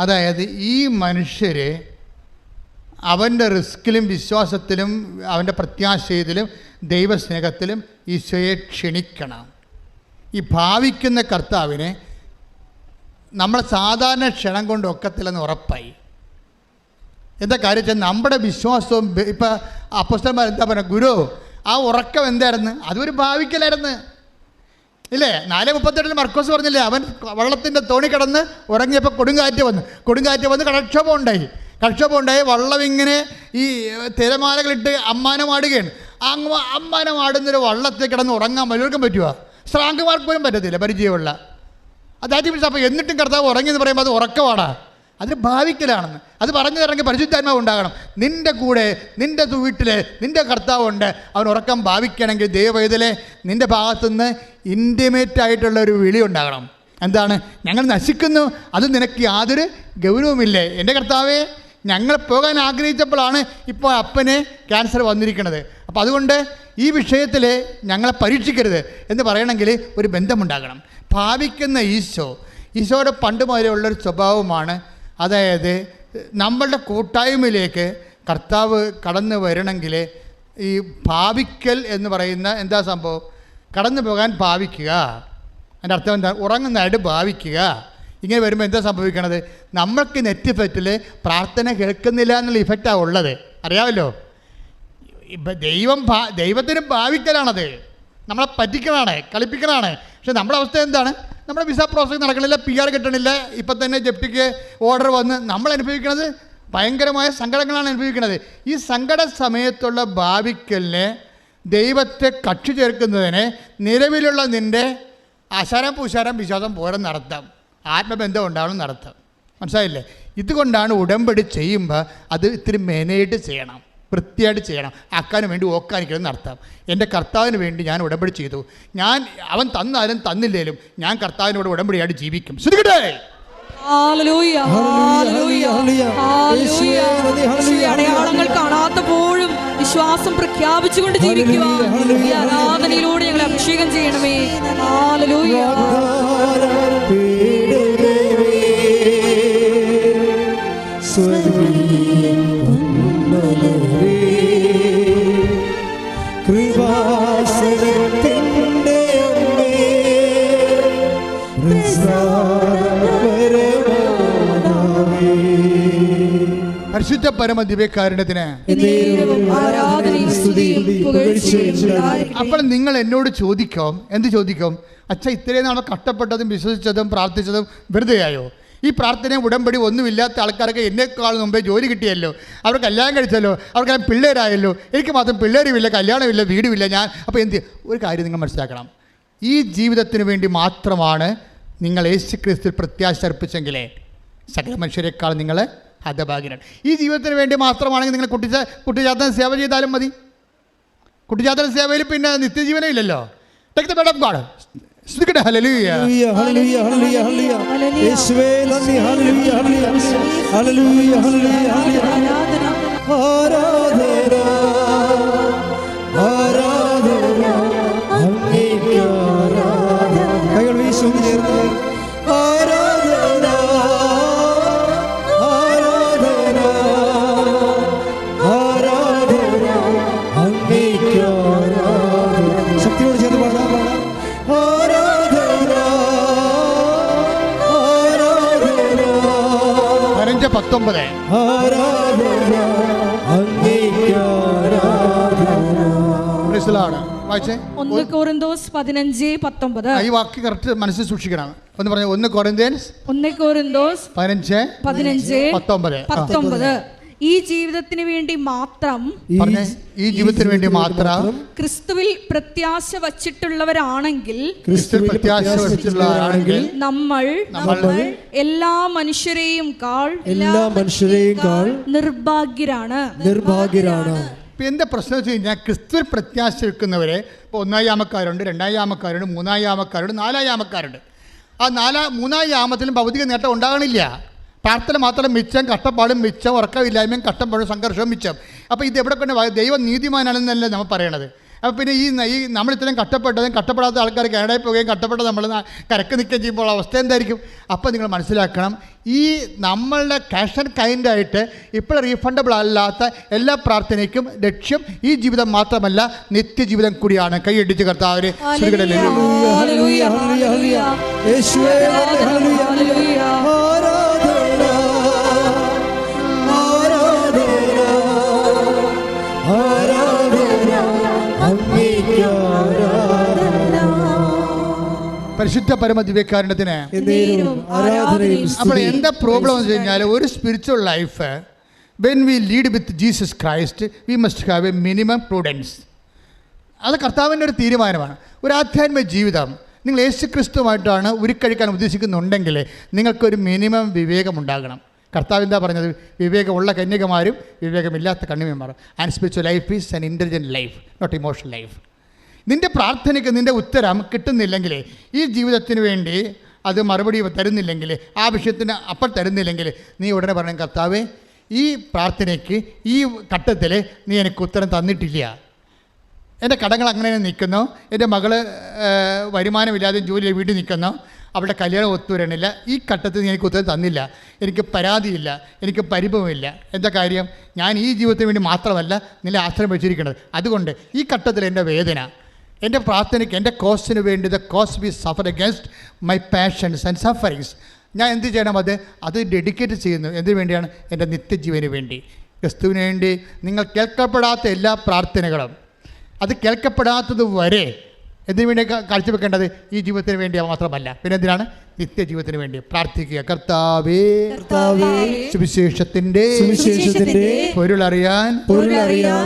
അതായത് ഈ മനുഷ്യർ അവൻ്റെ റിസ്കിലും വിശ്വാസത്തിലും അവൻ്റെ പ്രത്യാശയത്തിലും ദൈവസ്നേഹത്തിലും ഈശോയെ ക്ഷണിക്കണം. ഈ ഭാവിക്കുന്ന കർത്താവിനെ നമ്മൾ സാധാരണ ക്ഷണം കൊണ്ട് ഒക്കത്തില്ലെന്ന് ഉറപ്പായി. എന്താ കാര്യം വെച്ചാൽ നമ്മുടെ വിശ്വാസവും ഇപ്പം അപ്പോസ്തലന്മാർ എന്താ പറയുക, ഗുരു ആ ഉറക്കം എന്തായിരുന്നു? അതൊരു ഭാവിക്കലായിരുന്നു ഇല്ലേ? 4:38 മർക്കോസ് പറഞ്ഞില്ലേ, അവൻ വള്ളത്തിൻ്റെ തോണി കിടന്ന് ഉറങ്ങിയപ്പോൾ കൊടുങ്കാറ്റ് വന്ന് കടക്ഷോഭം ഉണ്ടായി. വള്ളം ഇങ്ങനെ ഈ തിരമാലകളിട്ട് അമ്മാനമാടുകയാണ്. അമ്മാനമാടുന്നൊരു വള്ളത്തിൽ കിടന്ന് ഉറങ്ങാൻ മലർക്കും പറ്റുമോ? ശ്രാങ്കമാർക്ക് പോലും പറ്റത്തില്ല, പരിചയമുള്ള. അതായത് അപ്പോൾ എന്നിട്ടും കർത്താവ് ഉറങ്ങിയെന്ന് പറയുമ്പോൾ അത് ഉറക്കമാണ്, അതിന് ഭാവിക്കലാണെന്ന്. അത് പറഞ്ഞു തരണമെങ്കിൽ പരിശുദ്ധാത്മാവ് ഉണ്ടാകണം നിൻ്റെ കൂടെ. നിൻ്റെ വീട്ടിൽ നിൻ്റെ കർത്താവുണ്ട്. അവൻ ഉറക്കം ഭാവിക്കണമെങ്കിൽ ദൈവവേദലെ നിൻ്റെ ഭാഗത്തുനിന്ന് ഇൻറ്റിമേറ്റ് ആയിട്ടുള്ള ഒരു വിളി ഉണ്ടാകണം. എന്താണ്? ഞങ്ങൾ നശിക്കുന്നു, അത് നിനക്ക് യാതൊരു ഗൗരവമില്ലേ? എൻ്റെ കർത്താവേ, ഞങ്ങൾ പോകാൻ ആഗ്രഹിച്ചപ്പോഴാണ് ഇപ്പോൾ അപ്പന് ക്യാൻസർ വന്നിരിക്കുന്നത്. അപ്പോൾ അതുകൊണ്ട് ഈ വിഷയത്തിൽ ഞങ്ങളെ പരീക്ഷിക്കരുത് എന്ന് പറയണമെങ്കിൽ ഒരു ബന്ധമുണ്ടാകണം. ഭാവിക്കുന്ന ഈശോയുടെ പണ്ട് മുതലേ ഉള്ളൊരു സ്വഭാവമാണ്. അതായത് നമ്മളുടെ കൂട്ടായ്മയിലേക്ക് കർത്താവ് കടന്നു വരണമെങ്കിൽ ഈ ഭാവിക്കൽ എന്ന് പറയുന്ന എന്താ സംഭവം? കടന്നു പോകാൻ ഭാവിക്കുക. അതിൻ്റെ അർത്ഥം എന്താ? ഉറങ്ങുന്നതായിട്ട് ഭാവിക്കുക. ഇങ്ങനെ വരുമ്പോൾ എന്താ സംഭവിക്കണത്? നമ്മൾക്ക് നെറ്റ് ഇഫക്റ്റിൽ പ്രാർത്ഥന കേൾക്കുന്നില്ല എന്നുള്ള ഇഫക്റ്റാണ് ഉള്ളത്. അറിയാമല്ലോ. ഇപ്പം ദൈവത്തിന് ഭാവിക്കലാണത്. നമ്മളെ പറ്റിക്കണാണ്, കളിപ്പിക്കണാണ്. പക്ഷെ നമ്മുടെ അവസ്ഥ എന്താണ്? നമ്മുടെ വിസ പ്രോസസ് നടക്കണില്ല, PR കിട്ടണില്ല, ഇപ്പം തന്നെ ജപ്തിക്ക് ഓർഡർ വന്ന് നമ്മൾ അനുഭവിക്കുന്നത് ഭയങ്കരമായ സങ്കടങ്ങളാണ് അനുഭവിക്കുന്നത്. ഈ സങ്കട സമയത്തുള്ള ഭാവിക്കലിനെ ദൈവത്തെ കക്ഷി ചേർക്കുന്നതിന് നിലവിലുള്ള നിൻ്റെ അശാരം പൂശാരം വിശ്വാസം പോരെന്നർത്ഥം, ആത്മബന്ധം ഉണ്ടാവണം നടത്താം. മനസ്സിലായില്ലേ? ഇതുകൊണ്ടാണ് ഉടമ്പടി ചെയ്യുമ്പോൾ അത് ഇത്തിരി മെനയായിട്ട് ചെയ്യണം, വൃത്തിയായിട്ട് ചെയ്യണം. ആക്കാനും വേണ്ടി ഓക്കാനിക്കണമെന്ന് അർത്ഥം. എൻ്റെ കർത്താവിന് വേണ്ടി ഞാൻ ഉടമ്പടി ചെയ്തു. അവൻ തന്നാലും തന്നില്ലേലും ഞാൻ കർത്താവിനോട് ഉടമ്പടിയായിട്ട് ജീവിക്കും. ശ്രദ്ധിക്കട്ടെ. അടയാളങ്ങൾ കാണാത്തപ്പോഴും വിശ്വാസം പ്രഖ്യാപിച്ചുകൊണ്ട് ജീവിക്കുക. ഈ ആരാധനയിലൂടെ ഞങ്ങളെ അഭിഷേകം ചെയ്യണമേ. ഹല്ലേലൂയ. പരിശുദ്ധ പരമ ദിവ്യകാരുണ്യത്തിന്. അപ്പോൾ നിങ്ങൾ എന്നോട് ചോദിക്കും, എന്ത് ചോദിക്കും? അച്ഛാ, ഇത്രയും നാളെ കഷ്ടപ്പെട്ടതും വിശ്വസിച്ചതും പ്രാർത്ഥിച്ചതും വെറുതെയായോ? ഈ പ്രാർത്ഥനയും ഉടമ്പടി ഒന്നുമില്ലാത്ത ആൾക്കാർക്ക് എന്നെക്കാൾ മുമ്പേ ജോലി കിട്ടിയല്ലോ, അവർ കല്യാണം കഴിച്ചല്ലോ, അവർക്കെല്ലാം പിള്ളേരായല്ലോ, എനിക്ക് മാത്രം പിള്ളേരുമില്ല, കല്യാണമില്ല, വീടുമില്ല. അപ്പോൾ ഒരു കാര്യം നിങ്ങൾ മനസ്സിലാക്കണം. ഈ ജീവിതത്തിന് വേണ്ടി മാത്രമാണ് നിങ്ങൾ യേശുക്രിസ്തുവിൽ പ്രത്യാശ അർപ്പിച്ചെങ്കിലേ സകല മനുഷ്യരെക്കാൾ നിങ്ങൾ ഹതഭാഗ്യനാണ്. ഈ ജീവിതത്തിന് വേണ്ടി മാത്രമാണെങ്കിൽ നിങ്ങൾ കുട്ടിജാതന സേവ ചെയ്താലും മതി. കുട്ടിജാതന സേവയിൽ പിന്നെ നിത്യജീവനം ഇല്ലല്ലോ. Take the bed of God. ശ്രദ്ധിക്കട്ടെ. ഹല്ലേലൂയ. ഹല്ലേലൂയ. ഹല്ലേലൂയ. ഹല്ലേലൂയ. യേശുവേ നന്ദി. ഹല്ലേലൂയ. ഹല്ലേലൂയ. ഹല്ലേലൂയ. ഹല്ലേലൂയ. ആരാധന ആരാധന അങ്ങേക്ക് ആരാധന. കൈകൾ വീശുന്നു ചേർന്ന് ആരാധന ആരാധന 19. ആരാധന അങ്ങേക്ക് ആരാധന. Praise the Lord. വായിച്ചേ. 1 Korinthos 15:19. ഈ വാക്ക് കറക്റ്റ് മനസ്സിൽ സൂക്ഷിക്കണം. ഒന്ന് പറഞ്ഞു. 1 Corinthians 1 Korinthos 15:19. ഈ ജീവിതത്തിന് വേണ്ടി മാത്രം, ഈ ജീവിതത്തിന് വേണ്ടി മാത്രം ക്രിസ്തുവിൽ പ്രത്യാശ വച്ചിട്ടുള്ളവരാണെങ്കിൽ, നമ്മൾ എല്ലാ മനുഷ്യരെയും കാൾ നിർഭാഗ്യരാണ്. എന്താ പ്രശ്നം വെച്ച് കഴിഞ്ഞാൽ, ക്രിസ്തുവിൽ പ്രത്യാശ വെക്കുന്നവരെ ഇപ്പോൾ 1 യാമക്കാരുണ്ട്, 2 യാമക്കാരുണ്ട്, 3 യാമക്കാരുണ്ട്, 4 യാമക്കാരുണ്ട്. ആ 3 യാമത്തിലും ഭൗതിക നേട്ടം ഉണ്ടാകണില്ല. പ്രാർത്ഥന മാത്രം മിച്ചം, കഷ്ടപ്പാടും മിച്ചം, ഉറക്കമില്ലായ്മയും കഷ്ടപ്പാടും സംഘർഷവും മിച്ചം. അപ്പോൾ ഇത് എവിടെ കൊണ്ട് ദൈവം നീതിമാനാണെന്നല്ലേ നമ്മൾ പറയണത്. അപ്പോൾ പിന്നെ ഈ നമ്മൾ ഇത്രയും കഷ്ടപ്പെടാത്ത ആൾക്കാർ കാനഡയിൽ പോവുകയും കഷ്ടപ്പെട്ട് നമ്മൾ കരക്ക് നിൽക്കുകയും ചെയ്യുമ്പോൾ അവസ്ഥ എന്തായിരിക്കും? അപ്പോൾ നിങ്ങൾ മനസ്സിലാക്കണം, ഈ നമ്മളുടെ ക്യാഷ് ആൻഡ് കൈൻഡായിട്ട് ഇപ്പോൾ റീഫണ്ടബിൾ അല്ലാത്ത എല്ലാ പ്രാർത്ഥനയ്ക്കും ലക്ഷ്യം ഈ ജീവിതം മാത്രമല്ല, നിത്യജീവിതം കൂടിയാണ്. കൈയടിച്ച് കർത്താവിനെ പരിശുദ്ധ പരമദിവ്യകാരുണ്യത്തിന്. അപ്പോൾ എന്താ പ്രോബ്ലം എന്ന് വെച്ച് കഴിഞ്ഞാൽ, ഒരു spiritual life when we lead with Jesus Christ we must have A minimum prudence. അത് കർത്താവിൻ്റെ ഒരു തീരുമാനമാണ്. ഒരു ആധ്യാത്മിക ജീവിതം നിങ്ങൾ യേശു ക്രിസ്തുവായിട്ടാണ് ഉരുക്കഴിക്കാൻ ഉദ്ദേശിക്കുന്നുണ്ടെങ്കിൽ നിങ്ങൾക്കൊരു മിനിമം വിവേകമുണ്ടാകണം. കർത്താവ് എന്താ പറഞ്ഞത്? വിവേകമുള്ള കന്യകമാരും വിവേകമില്ലാത്ത കണ്ണിമന്മാരും. And spiritual life is an intelligent life, not emotional life. നിൻ്റെ പ്രാർത്ഥനയ്ക്ക് നിൻ്റെ ഉത്തരം കിട്ടുന്നില്ലെങ്കിൽ, ഈ ജീവിതത്തിന് വേണ്ടി അത് മറുപടി തരുന്നില്ലെങ്കിൽ, ആ വിഷയത്തിന് അപ്പോൾ തരുന്നില്ലെങ്കിൽ, നീ ഉടനെ പറയണം, കർത്താവേ, ഈ പ്രാർത്ഥനയ്ക്ക് ഈ ഘട്ടത്തിൽ നീ എനിക്ക് ഉത്തരം തന്നിട്ടില്ല. എൻ്റെ കടങ്ങൾ അങ്ങനെ നിൽക്കുന്നു, എൻ്റെ മകൾ വരുമാനമില്ലാതെ ജോലി വീട്ടിൽ നിൽക്കുന്നു, അവളുടെ കല്യാണം ഒത്തുവരണില്ല, ഈ ഘട്ടത്തിൽ നീ എനിക്ക് ഉത്തരം തന്നില്ല, എനിക്ക് പരാതിയില്ല, എനിക്ക് പരിഭവമില്ല. എന്താ കാര്യം? ഞാൻ ഈ ജീവിതത്തിന് വേണ്ടി മാത്രമല്ല നിന്നെ ആശ്രയം വെച്ചിരിക്കുന്നത്. അതുകൊണ്ട് ഈ ഘട്ടത്തിൽ എൻ്റെ വേദന, എൻ്റെ പ്രാർത്ഥനയ്ക്ക്, എൻ്റെ കോസിന് വേണ്ടി, the cause V Zafar against my passions and sufferings, ഞാൻ എന്ത് ചെയ്യണം? അത് ഡെഡിക്കേറ്റ് ചെയ്യുന്നു. എന്തിനു വേണ്ടിയാണ്? എൻ്റെ നിത്യജീവന് വേണ്ടി, ക്രിസ്തുവിന് വേണ്ടി. നിങ്ങൾ കേൾക്കപ്പെടാത്ത എല്ലാ പ്രാർത്ഥനകളും, അത് കേൾക്കപ്പെടാത്തത് വരെ എന്തിനു വേണ്ടി കാഴ്ചവെക്കേണ്ടത്? ഈ ജീവിതത്തിന് വേണ്ടി മാത്രമല്ല, പിന്നെ എന്തിനാണ്? നിത്യജീവിതത്തിന് വേണ്ടി പ്രാർത്ഥിക്കുക. കർത്താവേ, സുവിശേഷത്തിന്റെ പൊരുളറിയാൻ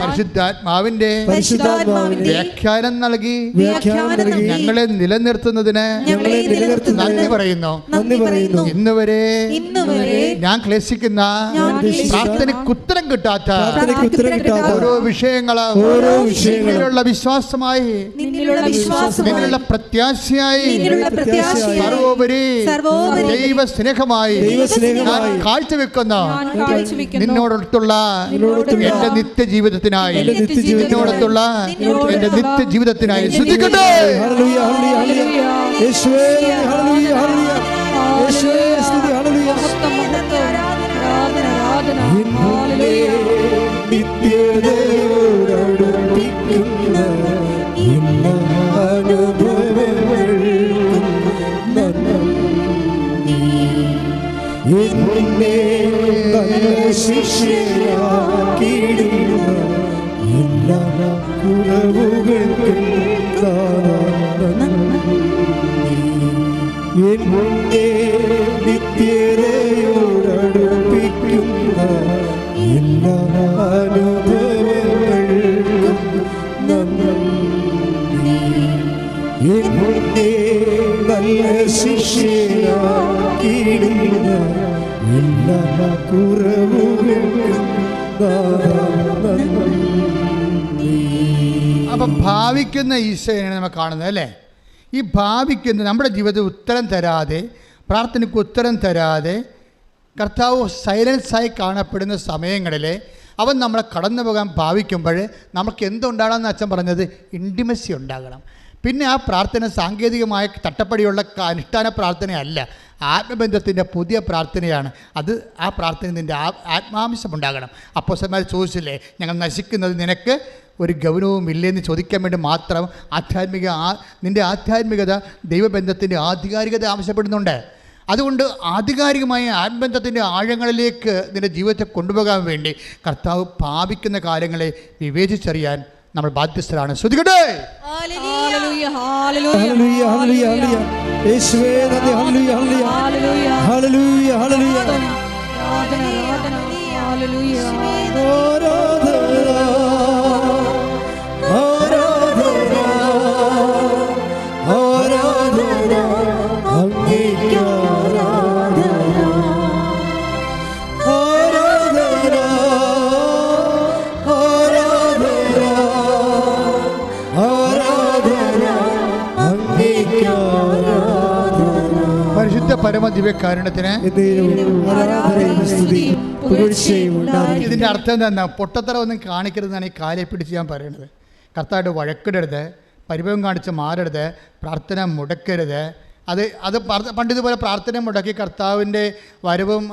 പരിശുദ്ധാത്മാവിന്റെ വ്യാഖ്യാനം നൽകി ഞങ്ങളെ നിലനിർത്തുന്നതിന് നന്ദി പറയുന്നു. ഇന്നുവരെ ഞാൻ ക്ലേശിക്കുന്ന പ്രാർത്ഥനയ്ക്ക് ഉത്തരം കിട്ടാത്ത ഓരോ വിഷയങ്ങളുള്ള വിശ്വാസമായി, നിന്നുള്ള പ്രത്യാശയായി, ദൈവ സ്നേഹമായി കാഴ്ചവെക്കുന്ന നിന്നോടൊത്തുള്ള എൻ്റെ നിത്യജീവിതത്തിനായി, നിന്നോടൊത്തുള്ള എൻ്റെ നിത്യജീവിതത്തിനായി ശ്രദ്ധിക്കട്ടെ. നിത്യതയോടടുപ്പിക്കുന്ന എല്ലാ അനുഭവങ്ങൾക്കും നന്ദി. എന്നെ നല്ല ശിഷ്യനാക്കിയിടുന്ന എല്ലാ കുറവുകൾക്കും നന്ദി. അപ്പം ഭാവിക്കുന്ന ഈശോയാണ് നമ്മൾ കാണുന്നത്, അല്ലേ? ഈ ഭാവിക്കുന്ന നമ്മുടെ ജീവിതത്തിൽ ഉത്തരം തരാതെ, പ്രാർത്ഥനയ്ക്ക് ഉത്തരം തരാതെ കർത്താവ് സൈലൻസായി കാണപ്പെടുന്ന സമയങ്ങളിൽ അവൻ നമ്മളെ കടന്നു പോകാൻ ഭാവിക്കുമ്പോൾ നമുക്ക് എന്തുണ്ടാകണമെന്ന് അച്ഛൻ പറഞ്ഞത്? ഇൻറ്റിമസി ഉണ്ടാകണം. പിന്നെ ആ പ്രാർത്ഥന സാങ്കേതികമായ തട്ടപ്പടിയുള്ള അനുഷ്ഠാന പ്രാർത്ഥനയല്ല, ആത്മബന്ധത്തിൻ്റെ പുതിയ പ്രാർത്ഥനയാണ്. അത് ആ പ്രാർത്ഥന നിൻ്റെ ആത്മാംശം ഉണ്ടാകണം. അപ്പോസ്തലന്മാർ ചോദിച്ചില്ലേ, ഞങ്ങൾ നശിക്കുന്നത് നിനക്ക് ഒരു ഗൗരവവും ഇല്ലെന്ന് ചോദിക്കാൻ വേണ്ടി മാത്രം നിൻ്റെ ആധ്യാത്മികത ദൈവബന്ധത്തിൻ്റെ ആധികാരികത ആവശ്യപ്പെടുന്നുണ്ട്. അതുകൊണ്ട് ആധികാരികമായ ആത്മബന്ധത്തിൻ്റെ ആഴങ്ങളിലേക്ക് നിൻ്റെ ജീവിതത്തെ കൊണ്ടുപോകാൻ വേണ്ടി കർത്താവ് പാപിക്കുന്ന കാര്യങ്ങളെ വിവേചിച്ചറിയാൻ നമ്മൾ ബാധ്യസ്ഥരാണ്. ശ്രദ്ധിക്കട്ടെ. ഹല്ലേലൂയ, ഹല്ലേലൂയ, ഹല്ലേലൂയ, ഹല്ലേലൂയ. യേശുവേ നന്ദി. ഹല്ലേലൂയ, ഹല്ലേലൂയ. ഹല്ലേലൂയ, ഹല്ലേലൂയ. ആരാധന, ഹല്ലേലൂയ. പരിശുദ്ധ പരമദിവ്യകാരുണ്യത്തിന് ഇതിൻ്റെ അർത്ഥം എന്താ? പൊട്ടത്തറ ഒന്നും കാണിക്കരുതെന്നാണ് ഈ കാലെ പിടിച്ച് ഞാൻ പറയുന്നത്. കർത്താവായിട്ട് വഴക്കിടരുത്, പരിഭവം കാണിച്ച് മാറരുത്, പ്രാർത്ഥന മുടക്കരുത്. അത് പണ്ടിതുപോലെ പ്രാർത്ഥന മുടക്കി കർത്താവിൻ്റെ വരവും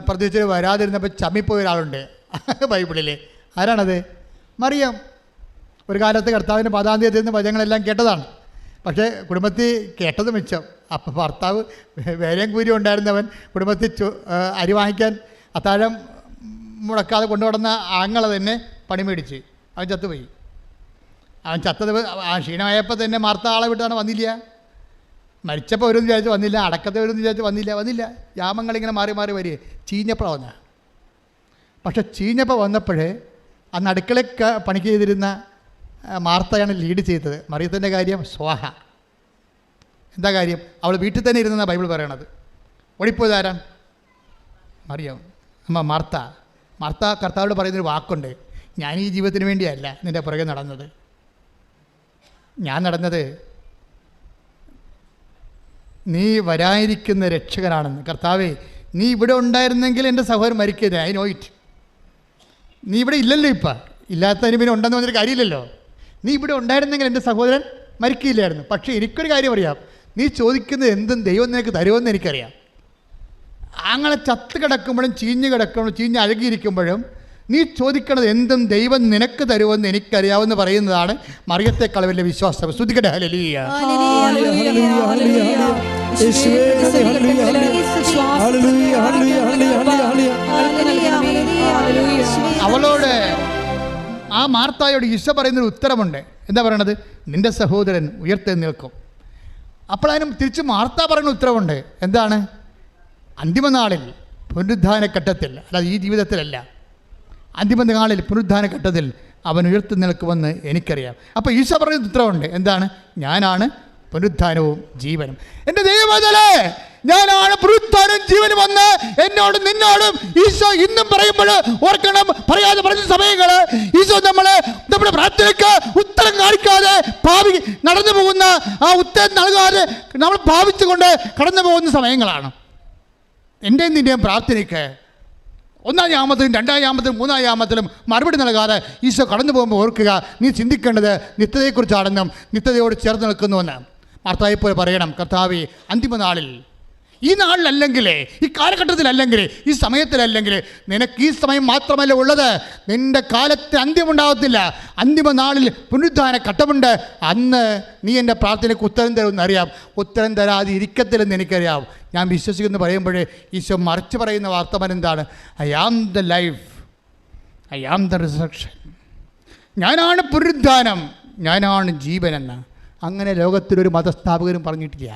പ്രതീക്ഷിച്ച് വരാതിരുന്നപ്പോൾ ചമ്മിപ്പോയ ഒരാളുണ്ട് ബൈബിളിൽ. ആരാണത്? മറിയം. ഒരു കാലത്ത് കർത്താവിൻ്റെ പദാന്ത്യത്തിൽ നിന്ന് വചനങ്ങളെല്ലാം കേട്ടതാണ്. പക്ഷേ കുടുംബത്തിൽ കേട്ടത് മിച്ചം. അപ്പം ഭർത്താവ് വേലയും കൂരി ഉണ്ടായിരുന്നവൻ കുടുംബത്തിൽ അരി വാങ്ങിക്കാൻ അത്താഴം മുടക്കാതെ കൊണ്ടുവന്ന ആങ്ങളെ തന്നെ പണി മേടിച്ച് അവൻ ചത്തുപോയി. അവൻ ചത്തത് ക്ഷീണമായപ്പോൾ തന്നെ മാർത്ത ആളെ വിട്ടാണ് വന്നില്ല. മരിച്ചപ്പോൾ വരുമെന്ന് വിചാരിച്ച് വന്നില്ല, അടക്കത്തെ വരുമെന്ന് വിചാരിച്ച് വന്നില്ല. യാമങ്ങളിങ്ങനെ മാറി മാറി വരിക. ചീഞ്ഞപ്പോൾ വന്ന. പക്ഷെ ചീഞ്ഞപ്പോൾ വന്നപ്പോഴേ അന്ന് അടുക്കളയ്ക്ക് പണിക്ക് ചെയ്തിരുന്ന മാർത്തയാണ് ലീഡ് ചെയ്തത്. മറിയത്തിൻ്റെ കാര്യം സ്വാഹ. എന്താ കാര്യം? അവൾ വീട്ടിൽ തന്നെ ഇരുന്നെന്നാണ് ബൈബിൾ പറയണത്. ഓടിപ്പോയതാരാണ്? മറിയം. മാർത്ത കർത്താവോട് പറയുന്നൊരു വാക്കുണ്ട്, ഞാൻ ഈ ജീവിതത്തിന് വേണ്ടിയല്ല നിൻ്റെ പുറകെ നടന്നത്. ഞാൻ നടന്നത് നീ വരാനിരിക്കുന്ന രക്ഷകനാണെന്ന്. കർത്താവേ, നീ ഇവിടെ ഉണ്ടായിരുന്നെങ്കിൽ എൻ്റെ സഹോദരൻ മരിക്കരുത്. I know it. നീ ഇവിടെ ഇല്ലല്ലോ. ഇപ്പം ഇല്ലാത്തതിന് പിന്നെ ഉണ്ടെന്ന് വന്നൊരു കാര്യമില്ലല്ലോ. നീ ഇവിടെ ഉണ്ടായിരുന്നെങ്കിൽ എൻ്റെ സഹോദരൻ മരിക്കില്ലായിരുന്നു. പക്ഷേ എനിക്കൊരു കാര്യം അറിയാം, നീ ചോദിക്കുന്നത് എന്തും ദൈവം നിനക്ക് തരുമെന്ന് എനിക്കറിയാം. അങ്ങനെ ചത്ത് കിടക്കുമ്പോഴും ചീഞ്ഞ് അഴുകിയിരിക്കുമ്പോഴും നീ ചോദിക്കണത് എന്തും ദൈവം നിനക്ക് തരുമെന്ന് എനിക്കറിയാമെന്ന് പറയുന്നതാണ് മറിയത്തെക്കാൾ വലിയ വിശ്വാസം. സ്തുതിക്കട്ടെ. ഹല്ലേലൂയ. അവളോട്, ആ മാർത്തായോട് ഈശോ പറയുന്നൊരു ഉത്തരമുണ്ട്. എന്താ പറയണത്? നിന്റെ സഹോദരൻ ഉയർത്തെഴുന്നേൽക്കും. അപ്പോൾ അതിനും തിരിച്ച് മാർത്ത പറയുന്ന ഉത്തരവുണ്ട്. എന്താണ്? അന്തിമനാളിൽ പുനരുദ്ധാനഘട്ടത്തിൽ, അല്ലാതെ ഈ ജീവിതത്തിലല്ല, അന്തിമനാളിൽ പുനരുദ്ധാനഘട്ടത്തിൽ അവൻ ഉയർത്തെഴുന്നേൽക്കുമെന്ന് എനിക്കറിയാം. അപ്പോൾ ഈശോ പറയുന്ന ഉത്തരവുണ്ട്. എന്താണ്? ഞാനാണ് പുനരുദ്ധാനവും ജീവനും. എൻ്റെ ദൈവമേ, ഞാനാണ് പുനരുദ്ധാനവും ജീവനും വന്ന് എന്നോടും നിന്നോടും ഈശോ ഇന്നും പറയുമ്പോൾ ഓർക്കണം. പറയാതെ പറഞ്ഞ സമയങ്ങൾ ഈശോ നമ്മുടെ പ്രാർത്ഥനയ്ക്ക് ഉത്തരം കാണിക്കാതെ നടന്നു പോകുന്ന, ആ ഉത്തരം നൽകാതെ നമ്മൾ ഭാവിച്ചുകൊണ്ട് കടന്നു പോകുന്ന സമയങ്ങളാണ്. എൻ്റെയും നിൻ്റെയും പ്രാർത്ഥനയ്ക്ക് ഒന്നാം യാമത്തിലും രണ്ടാം യാമത്തിലും മൂന്നാം യാമത്തിലും മറുപടി നൽകാതെ ഈശോ കടന്നു പോകുമ്പോൾ ഓർക്കുക, നീ ചിന്തിക്കേണ്ടത് നിത്യതയെക്കുറിച്ചാണെന്നും നിത്യതയോട് ചേർന്ന് നിൽക്കുന്നുവെന്ന്. മാർത്തായെപ്പോലെ പറയണം, കർത്താവേ, അന്തിമനാളിൽ, ഈ നാളിലല്ലെങ്കിൽ, ഈ കാലഘട്ടത്തിലല്ലെങ്കിൽ, ഈ സമയത്തിലല്ലെങ്കിൽ, നിനക്ക് ഈ സമയം മാത്രമല്ല ഉള്ളത്, നിൻ്റെ കാലത്ത് അന്ത്യമുണ്ടാകത്തില്ല. അന്തിമനാളിൽ പുനരുദ്ധാന ഘട്ടമുണ്ട്. അന്ന് നീ എൻ്റെ പ്രാർത്ഥനയ്ക്ക് ഉത്തരം തരുമെന്നറിയാം. ഉത്തരം തരാതെ ഇരിക്കത്തില്ലെന്ന് എനിക്കറിയാം. ഞാൻ വിശ്വസിക്കുന്നു പറയുമ്പോഴേ ഈശോ മറിച്ച് പറയുന്ന വാർത്തമാനം എന്താണ്? I am the life, I am the resurrection. ഞാനാണ് പുനരുദ്ധാനം, ഞാനാണ് ജീവനെന്ന്. അങ്ങനെ ലോകത്തിലൊരു മതസ്ഥാപകരും പറഞ്ഞിട്ടില്ല.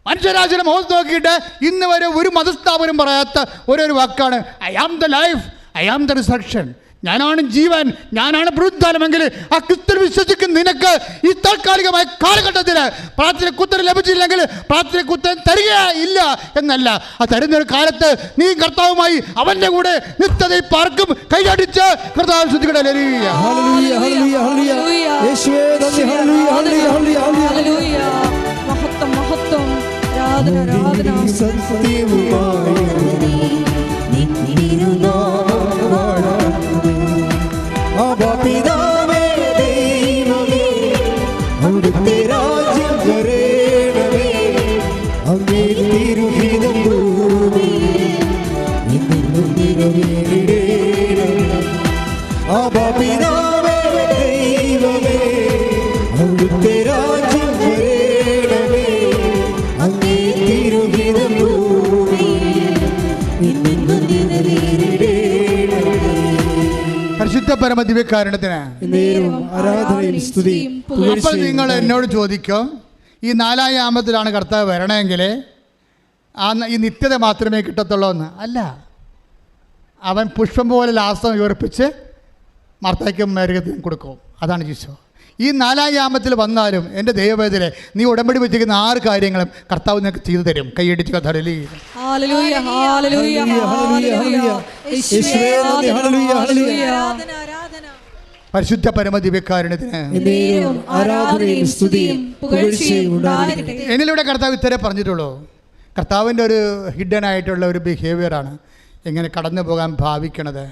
മനുഷ്യരാശിയുടെ മുഖത്ത് നോക്കിയിട്ട് ഇന്ന് വരെ ഒരു മതസ്ഥാപനം പറയാത്ത ഓരോരു വാക്കാണ് I am the life, I am the resurrection. ഞാനാണ് ജീവൻ, ഞാനാണ് പുനരുദ്ധാനമെങ്കിൽ ആ ക്രിസ്തുവിൽ വിശ്വസിക്കുന്ന നിനക്ക് ഈ താൽക്കാലികമായ കാലഘട്ടത്തിൽ പ്രാർത്ഥനയ്ക്ക് ഉത്തരം ലഭിച്ചില്ലെങ്കിൽ പ്രാർത്ഥനയ്ക്ക് ഉത്തരം തരികയില്ല എന്നല്ല, ആ തരുന്നൊരു കാലത്ത് നീ കർത്താവുമായി അവൻ്റെ കൂടെ നിത്യതയിൽ പാർക്കും. കൈയടിച്ച് കർത്താവ് ശ്രദ്ധിക്കട്ടെ. മഹത്വം, മഹത്വം, ആരാധന, ആരാധന. പിതാവേ ദൈവമേ, അവിടുത്തെ രാജ്യം വരേണമേ, അങ്ങേ തിരുഹിതം ഭൂമിയിൽ എന്നും നിറവേറേണമേ. പിതാവേ ദൈവമേ, അവിടുത്തെ രാജ്യം വരേണമേ, പരമ ദിവ്യകാരുണ്യത്തിന് നേരവും ആരാധനയും സ്തുതിയും അപ്പോൾ പുകഴ്ചയും നിങ്ങൾ എന്നോട് ചോദിക്കും, ഈ 4-ാം യാമത്തിലാണ് കർത്താവ് വരണമെങ്കിൽ ഈ നിത്യത മാത്രമേ കിട്ടത്തുള്ളൂ എന്ന്. അല്ല, അവൻ പുഷ്പം പോലെ ലാസം ഉയർപ്പിച്ച് മർത്തായ്ക്കും മേരകത്തിനും കൊടുക്കും. അതാണ് ഈശോ. ഈ 4-ാം യാമത്തിൽ വന്നാലും എൻ്റെ ദൈവവേദന നീ ഉടമ്പടി വെച്ചിരിക്കുന്ന 6 കാര്യങ്ങളും കർത്താവ് നിനക്ക് ചെയ്തു തരും. കൈയടിച്ച് കഥളി. ഹല്ലേലൂയ ഹല്ലേലൂയ ഹല്ലേലൂയ യേശുവേ ഹല്ലേലൂയ ഹല്ലേലൂയ പരിശുദ്ധ പരമ ദിവ്യകാരുണ്യത്തിന് നേരവും ആരാധനയും സ്തുതിയും പുകഴ്ചയും ഉണ്ടാകട്ടെ. എന്നിലൂടെ കർത്താവ് ഇത്രേ പറഞ്ഞിട്ടുള്ളൂ. കർത്താവിൻ്റെ ഒരു ഹിഡൻ ആയിട്ടുള്ള ഒരു ബിഹേവിയറാണ് എങ്ങനെ കടന്നു പോകാൻ ഭാവിക്കണത്.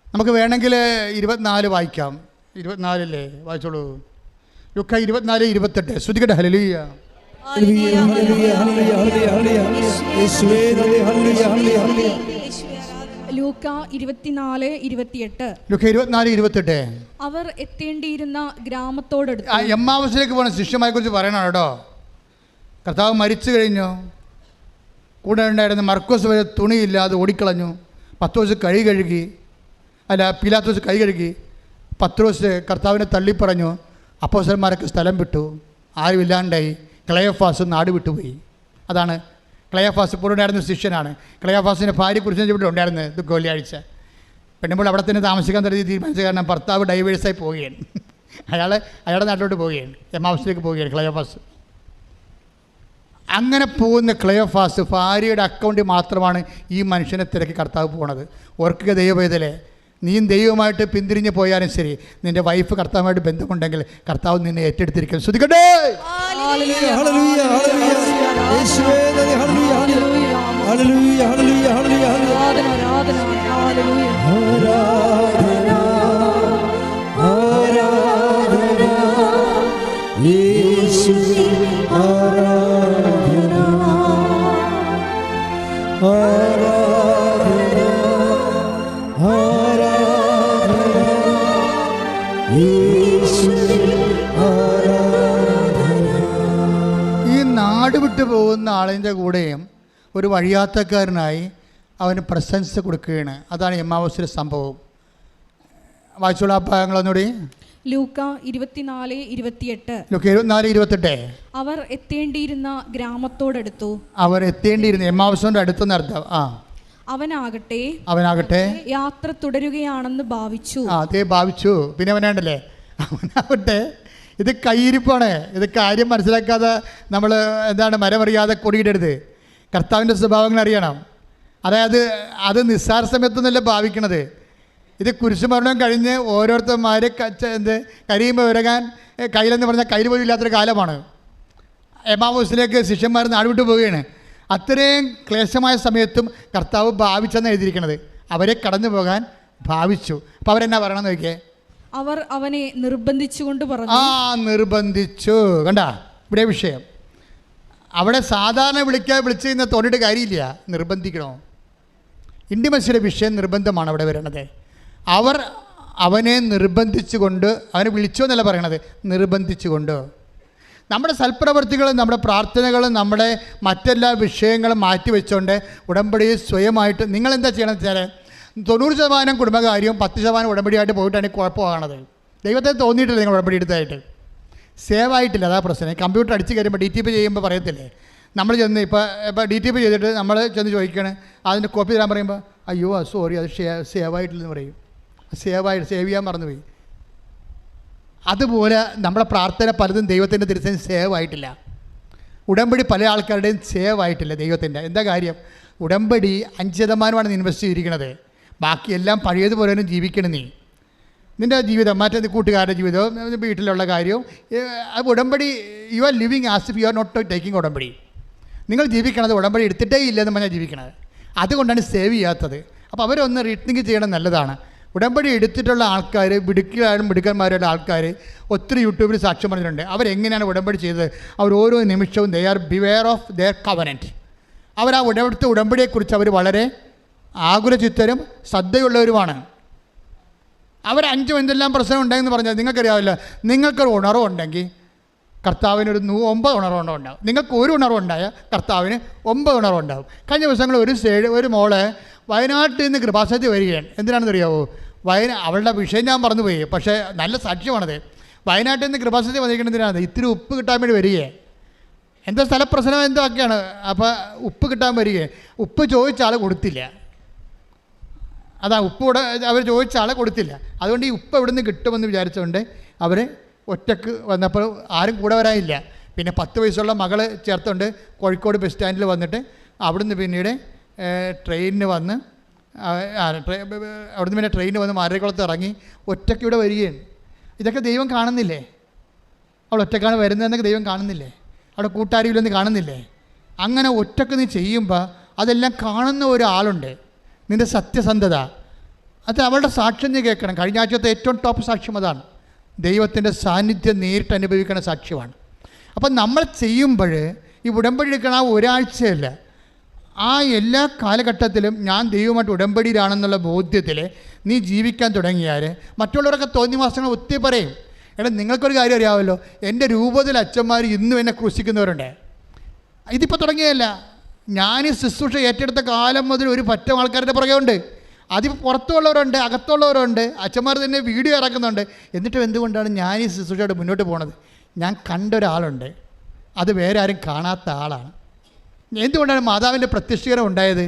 നമുക്ക് വേണമെങ്കിൽ 24 വായിക്കാം. 24 വായിച്ചോളൂ. ലുക്ക 24:28. ശ്രുതികട്ടെ. ഹല്ലേലൂയ ഹല്ലേലൂയ ഹല്ലേലൂയ ഹല്ലേലൂയ ഹല്ലേലൂയ യേശുവേ നന്ദി. ഹല്ലേലൂയ ഹല്ലേലൂയ ഹല്ലേലൂയ ലൂക്ക 24:28. ലുക്ക 24:28. അവർ എത്തേണ്ടിയിരുന്ന ഗ്രാമത്തോടടുത്ത് എമ്മാവസിലേക്ക് പോകുന്ന ശിഷ്യന്മാരെ കുറിച്ച് പറയണം കേട്ടോ. കർത്താവ് മരിച്ചു കഴിഞ്ഞു. കൂടെ ഉണ്ടായിരുന്ന മർക്കോസ് വരെ തുണിയില്ലാതെ ഓടിക്കളഞ്ഞു. പത്രോസ് കൈ കഴുകി, പീലാത്തോസ് കൈ കഴുകി. പത്രോസ് കർത്താവിനെ തള്ളിപ്പറഞ്ഞു. അപ്പോസ്തലന്മാരൊക്കെ സ്ഥലം വിട്ടു, ആരുമില്ലാണ്ടായി. ക്ലയോഫാസ് നാട് വിട്ടുപോയി. അതാണ് ക്ലയോഫാസ്. ഇപ്പോൾ ഉണ്ടായിരുന്ന ശിഷ്യനാണ്. ക്ലയോഫാസിൻ്റെ ഭാര്യയെക്കുറിച്ച് ഇവിടെ ഉണ്ടായിരുന്നത് വെള്ളിയാഴ്ച. പെണ്ണുമ്പോൾ അവിടെ തന്നെ താമസിക്കാൻ തുടങ്ങി തീരുമാനിച്ച കാരണം ഭർത്താവ് ഡൈവേഴ്സായി പോവുകയാണ്. അയാളുടെ നാട്ടിലോട്ട് പോവുകയാണ്. എമ്മാവസിലേക്ക് പോവുകയാണ് ക്ലയോഫാസ്. അങ്ങനെ പോകുന്ന ക്ലയോഫാസ് ഭാര്യയുടെ അക്കൗണ്ടിൽ മാത്രമാണ് ഈ മനുഷ്യനെ തിരക്കി കർത്താവ് പോണത്. ഓർക്കുക ദൈവവേദലെ, നീയും ദൈവമായിട്ട് പിന്തിരിഞ്ഞ് പോയാലും ശരി, നിൻ്റെ വൈഫ് കർത്താവുമായിട്ട് ബന്ധമുണ്ടെങ്കിൽ കർത്താവ് നിന്നെ ഏറ്റെടുത്തിരിക്കും. ശ്രുതിക്കട്ടെ. ഹല്ലേലൂയ ഹല്ലേലൂയ യേശുവേ നന്ദി. ഹല്ലേലൂയ ഹല്ലേലൂയ ഹല്ലേലൂയ ഹല്ലേലൂയ ആരാധന ആരാധന ഹല്ലേലൂയ ആരാധന ആരാധന യേശുവേ ആരാധന ആരാധന ആരാധന യേശുവേ ആരാധന. ഈ നാട് വിട്ടു പോകുന്ന ആളിൻ്റെ കൂടെയും ഒരു വഴിയാത്രക്കാരനായി അവന് പ്രശംസ കൊടുക്കുകയാണ്. അതാണ് എമ്മാവസിലെ സംഭവം. വായിച്ചോളൂ ആ ഭാഗങ്ങളൊന്നുകൂടി. ലൂക്ക 24:28. ലുക്ക 24:28. അവർ എത്തേണ്ടിയിരുന്ന ഗ്രാമത്തോടടുത്തു. അവർ എത്തേണ്ടിയിരുന്നു എമ്മാവസിൻ്റെ അടുത്തെന്ന് അർത്ഥം. അവനാകട്ടെ യാത്ര തുടരുകയാണെന്ന് ഭാവിച്ചു. അതേ ഭാവിച്ചു. പിന്നെ അവനാണ്ടല്ലേ, അവനാവട്ടെ ഇത് കയ്യിരിപ്പാണ്. ഇത് കാര്യം മനസ്സിലാക്കാതെ നമ്മൾ മരമറിയാതെ കൊടിയിടരുത്. കർത്താവിൻ്റെ സ്വഭാവങ്ങൾ അറിയണം. അതായത് അത് നിസ്സാര സമയത്തൊന്നുമല്ല ഭാവിക്കണത്. ഇത് കുരിശുമരണം കഴിഞ്ഞ് ഓരോരുത്തന്മാർ കരിയുമ്പോൾ വിരകാൻ കയ്യിലെന്ന് പറഞ്ഞാൽ കയ്യിൽ പോലും ഇല്ലാത്തൊരു കാലമാണ്. എമ്മാവൂസിലേക്ക് ശിഷ്യന്മാർ നാടുവിട്ട് പോവുകയാണ്. അത്രയും ക്ലേശമായ സമയത്തും കർത്താവ് ഭാവിച്ചെന്ന് എഴുതിയിരിക്കുന്നത്. അവരെ കടന്നു പോകാൻ ഭാവിച്ചു. അപ്പോൾ അവരെന്നാ പറയണമെന്ന് നോക്കിയേ. അവർ അവനെ നിർബന്ധിച്ചുകൊണ്ട് പറഞ്ഞു. നിർബന്ധിച്ചു. കണ്ട ഇവിടെ വിഷയം. അവിടെ സാധാരണ വിളിച്ച് ഇന്ന് തോന്നിയിട്ട് കാര്യമില്ല. നിർബന്ധിക്കണോ? ഇൻറ്റിമസിയുടെ വിഷയം നിർബന്ധമാണ് അവിടെ വരുന്നത്. അവർ അവനെ നിർബന്ധിച്ചുകൊണ്ട്, അവനെ വിളിച്ചോ എന്നല്ല പറയണത്, നിർബന്ധിച്ചുകൊണ്ട്. നമ്മുടെ സൽപ്രവർത്തികളും നമ്മുടെ പ്രാർത്ഥനകളും നമ്മുടെ മറ്റെല്ലാ വിഷയങ്ങളും മാറ്റിവെച്ചുകൊണ്ട് ഉടമ്പടിയിൽ സ്വയമായിട്ട് നിങ്ങളെന്താ ചെയ്യണമെന്ന് വെച്ചാൽ 90% കുടുംബകാര്യവും 10% ഉടമ്പടിയായിട്ട് പോയിട്ടാണ് കുഴപ്പമാണത്. ദൈവത്തെ തോന്നിയിട്ടില്ല നിങ്ങൾ ഉടമ്പടി എടുത്തായിട്ട്. സേവ് ആയിട്ടില്ല, അതാ പ്രശ്നം. കമ്പ്യൂട്ടർ അടിച്ച് കയറുമ്പോൾ DTP ചെയ്യുമ്പോൾ പറയത്തില്ലേ, നമ്മൾ ചെന്ന് ഇപ്പോൾ DTP ചെയ്തിട്ട് നമ്മൾ ചെന്ന് ചോദിക്കുകയാണ്, അതിൻ്റെ കോപ്പി തരാൻ പറയുമ്പോൾ അയ്യോ സോറി അത് സേവ് ആയിട്ടില്ലെന്ന് പറയും. സേവ് ചെയ്യാൻ മറന്നുപോയി. അതുപോലെ നമ്മുടെ പ്രാർത്ഥന പലതും ദൈവത്തിൻ്റെ തിരുസേന സേവ് ആയിട്ടില്ല. ഉടമ്പടി പല ആൾക്കാരുടെയും സേവ് ആയിട്ടില്ല ദൈവത്തിൻ്റെ. എന്താ കാര്യം? ഉടമ്പടി 5% നീ ഇൻവെസ്റ്റ് ചെയ്തിരിക്കുന്നത്. ബാക്കിയെല്ലാം പഴയതുപോലെ ജീവിക്കണം. നിൻ്റെ ജീവിതം, മറ്റേ കൂട്ടുകാരുടെ ജീവിതവും വീട്ടിലുള്ള കാര്യവും ഉടമ്പടി you are living as if you are not taking ഉടമ്പടി. നിങ്ങൾ ജീവിക്കണത് ഉടമ്പടി എടുത്തിട്ടേ ഇല്ലെന്ന് പറഞ്ഞാൽ ജീവിക്കണത്. അതുകൊണ്ടാണ് സേവ് ചെയ്യാത്തത്. അപ്പോൾ അവരൊന്ന് റീത്തിങ്ക് ചെയ്യണം, നല്ലതാണ്. ഉടമ്പടി എടുത്തിട്ടുള്ള ആൾക്കാർ, മിടുക്കന്മാരുടെ ആൾക്കാർ ഒത്തിരി യൂട്യൂബിൽ സാക്ഷ്യം പറഞ്ഞിട്ടുണ്ട്. അവരെങ്ങനെയാണ് ഉടമ്പടി ചെയ്തത്. അവർ ഓരോ നിമിഷവും they are beware of their covenant. അവർ ആ ഉടമ്പടിയെക്കുറിച്ച് അവർ വളരെ ആകുലചിത്തരും ശ്രദ്ധയുള്ളവരുമാണ്. അവർ 5 എന്തെല്ലാം പ്രശ്നം ഉണ്ടെന്ന് പറഞ്ഞാൽ നിങ്ങൾക്കറിയാവില്ല. നിങ്ങൾക്കൊരു ഉണർവുണ്ടെങ്കിൽ കർത്താവിനൊരു 9 ഉണർവുണ്ടാവും. നിങ്ങൾക്ക് ഒരു ഉണർവുണ്ടായാൽ കർത്താവിന് 9 ഉണർവുണ്ടാവും. കഴിഞ്ഞ ദിവസങ്ങളിൽ ഒരു മോള് വയനാട്ടിൽ നിന്ന് കൃപാസനത്തിൽ വരികയാണ്. എന്തിനാണെന്ന് അറിയാവോ? അവളുടെ വിഷയം ഞാൻ മറന്നുപോയി, പക്ഷേ നല്ല സാക്ഷ്യമാണത്. വയനാട്ടിൽ നിന്ന് കൃപാസനത്തിൽ വന്നിരിക്കുന്നതിനാണ് ഇത്തിരി ഉപ്പ് കിട്ടാൻ വേണ്ടി വരികയെ. എന്തോ സ്ഥലപ്രശ്നം എന്തോ ഒക്കെയാണ്. അപ്പോൾ ഉപ്പ് കിട്ടാൻ വരികയെ. ഉപ്പ് ചോദിച്ച ആൾ കൊടുത്തില്ല. അതാ ഉപ്പ് കൂടെ അവർ ചോദിച്ച ആളെ കൊടുത്തില്ല. അതുകൊണ്ട് ഈ ഉപ്പ് എവിടെ നിന്ന് കിട്ടുമെന്ന് വിചാരിച്ചുകൊണ്ട് അവർ ഒറ്റക്ക് വന്നപ്പോൾ ആരും കൂടെ വരാനില്ല. പിന്നെ 10 വയസ്സുള്ള മകള് ചേർത്തുകൊണ്ട് കോഴിക്കോട് ബസ് സ്റ്റാൻഡിൽ വന്നിട്ട് അവിടുന്ന് പിന്നീട് ട്രെയിനിന് വന്ന് അവിടുന്ന് പിന്നെ ട്രെയിനിന് വന്ന് മാരേക്കുളത്ത് ഇറങ്ങി ഒറ്റയ്ക്ക് ഇവിടെ വരികയാണ്. ഇതൊക്കെ ദൈവം കാണുന്നില്ലേ? അവൾ ഒറ്റക്കാണ് വരുന്നതെന്നൊക്കെ ദൈവം കാണുന്നില്ലേ? അവിടെ കൂട്ടാരിയില്ലെന്ന് കാണുന്നില്ലേ? അങ്ങനെ ഒറ്റക്ക് നീ ചെയ്യുമ്പോൾ അതെല്ലാം കാണുന്ന ഒരാളുണ്ട്, നിൻ്റെ സത്യസന്ധത. അത് അവളുടെ സാക്ഷ്യം നീ കേൾക്കണം. കഴിഞ്ഞ ആഴ്ചത്തെ ഏറ്റവും ടോപ്പ് സാക്ഷ്യം അതാണ്. ദൈവത്തിൻ്റെ സാന്നിധ്യം നേരിട്ട് അനുഭവിക്കുന്ന സാക്ഷ്യമാണ്. അപ്പം നമ്മൾ ചെയ്യുമ്പോൾ ഈ ഉടമ്പടി എടുക്കണ ആ ഒരാഴ്ചയല്ല, ആ എല്ലാ കാലഘട്ടത്തിലും ഞാൻ ദൈവമായിട്ട് ഉടമ്പടിയിലാണെന്നുള്ള ബോധ്യത്തിൽ നീ ജീവിക്കാൻ തുടങ്ങിയാൽ മറ്റുള്ളവരൊക്കെ തോന്നിയ മാസങ്ങൾ ഒത്തിരി പറയും. എടാ, നിങ്ങൾക്കൊരു കാര്യം അറിയാമല്ലോ, എൻ്റെ രൂപത്തിൽ അച്ഛന്മാർ ഇന്നും എന്നെ ക്രൂശിക്കുന്നവരുണ്ട്. ഇതിപ്പോൾ തുടങ്ങിയതല്ല, ഞാൻ ഈ ശുശ്രൂഷ ഏറ്റെടുത്ത കാലം മുതൽ ഒരു പറ്റം ആൾക്കാരുടെ പുറകെ ഉണ്ട്. അതിപ്പോൾ പുറത്തുള്ളവരുണ്ട്, അകത്തുള്ളവരുണ്ട്, അച്ഛന്മാർ തന്നെ വീഡിയോ ഇറക്കുന്നുണ്ട്. എന്നിട്ടും എന്തുകൊണ്ടാണ് ഞാൻ ഈ ശുശ്രൂഷയോട് മുന്നോട്ട് പോകുന്നത്? ഞാൻ കണ്ട ഒരാളുണ്ട്, അത് വേറെ ആരും കാണാത്ത ആളാണ്. എന്തുകൊണ്ടാണ് മാതാവിൻ്റെ പ്രത്യക്ഷീകരണം ഉണ്ടായത്?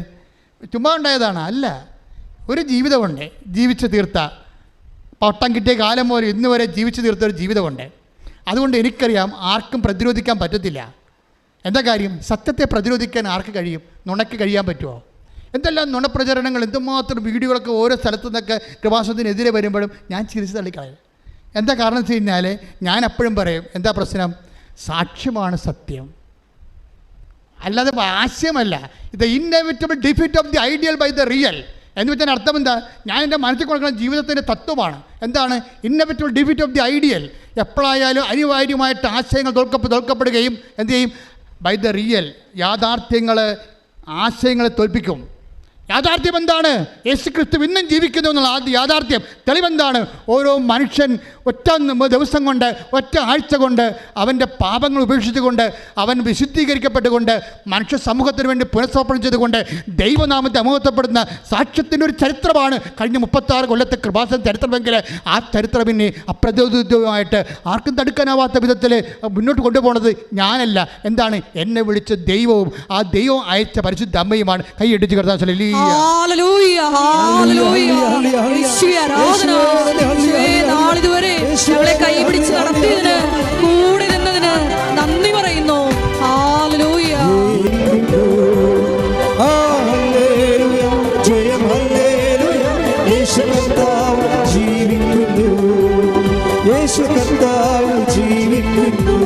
ചുമ്മാ ഉണ്ടായതാണ്? അല്ല, ഒരു ജീവിതമുണ്ട്, ജീവിച്ച് തീർത്ത, പട്ടം കിട്ടിയ കാലം മുതൽ ഇന്ന് വരെ ജീവിച്ച് തീർത്ത ഒരു ജീവിതമുണ്ട്. അതുകൊണ്ട് എനിക്കറിയാം ആർക്കും പ്രതിരോധിക്കാൻ പറ്റത്തില്ല. എന്താ കാര്യം? സത്യത്തെ പ്രതിരോധിക്കാൻ ആർക്ക് കഴിയും? നുണയ്ക്ക് കഴിയാൻ പറ്റുമോ? എന്തെല്ലാം നുണപ്രചരണങ്ങൾ, എന്തുമാത്രം വീഡിയോകളൊക്കെ ഓരോ സ്ഥലത്തു നിന്നൊക്കെ കൃപാസനത്തിനെതിരെ വരുമ്പോഴും ഞാൻ ചിരിച്ച് തള്ളിക്കളയും. എന്താ കാരണം വെച്ച് കഴിഞ്ഞാൽ ഞാൻ എപ്പോഴും പറയും, എന്താ പ്രശ്നം? സാക്ഷ്യമാണ് സത്യം, അല്ലാതെ ആശയമല്ല. ഇത് inevitable defeat of the ideal by the real എന്ന് വെച്ചാൽ അർത്ഥം എന്താ? ഞാൻ എൻ്റെ മനസ്സിൽ കൊടുക്കുന്ന ജീവിതത്തിൻ്റെ തത്വമാണ്. എന്താണ്? Inevitable defeat of the ideal. എപ്പോഴായാലും അനിവാര്യമായിട്ട് ആശയങ്ങൾ തോൽക്കപ്പെടുകയും എന്ത് ചെയ്യും? By the real. യാഥാർത്ഥ്യങ്ങൾ ആശയങ്ങളെ തോൽപ്പിക്കും. യാഥാർത്ഥ്യം എന്താണ്? യേശുക്രിസ്തു ഇന്നും ജീവിക്കുന്നു എന്നുള്ള ആദ്യ യാഥാർത്ഥ്യം. തെളിവെന്താണ്? ഓരോ മനുഷ്യൻ ഒറ്റ ദിവസം കൊണ്ട്, ഒറ്റ ആഴ്ച കൊണ്ട് അവൻ്റെ പാപങ്ങൾ ഉപേക്ഷിച്ചുകൊണ്ട്, അവൻ വിശുദ്ധീകരിക്കപ്പെട്ടുകൊണ്ട്, മനുഷ്യ സമൂഹത്തിന് വേണ്ടി പുനഃസമർപ്പണം ചെയ്തുകൊണ്ട് ദൈവനാമത്തെ അമഹത്വപ്പെടുന്ന സാക്ഷ്യത്തിൻ്റെ ഒരു ചരിത്രമാണ് കഴിഞ്ഞ 36 കൊല്ലത്തെ കൃപാസന ചരിത്രമെങ്കിൽ ആ ചരിത്രം പിന്നെ അപ്രതിരോധിതമായിട്ട് ആർക്കും തടുക്കാനാവാത്ത വിധത്തിൽ മുന്നോട്ട് കൊണ്ടുപോകുന്നത് ഞാനല്ല. എന്താണ്? എന്നെ വിളിച്ച ദൈവവും ആ ദൈവം അയച്ച പരിശുദ്ധ അമ്മയുമാണ്. കൈയടിച്ച് കർത്താവ് ഹല്ലേലൂയ, ഹല്ലേലൂയ. യേശുവേ ആരാധന. യേശുവേ നാളിതുവരെ ഞങ്ങളെ കൈപിടിച്ച് നടത്തിയതിന്, കൂടെ നിന്നതിന് നന്ദി പറയുന്നു. ഹല്ലേലൂയ, ഹല്ലേലൂയ, ജയം ഹല്ലേലൂയ. യേശു കർത്താവ് ജീവിക്കുന്നു, യേശു കർത്താവ് ജീവിക്കുന്നു.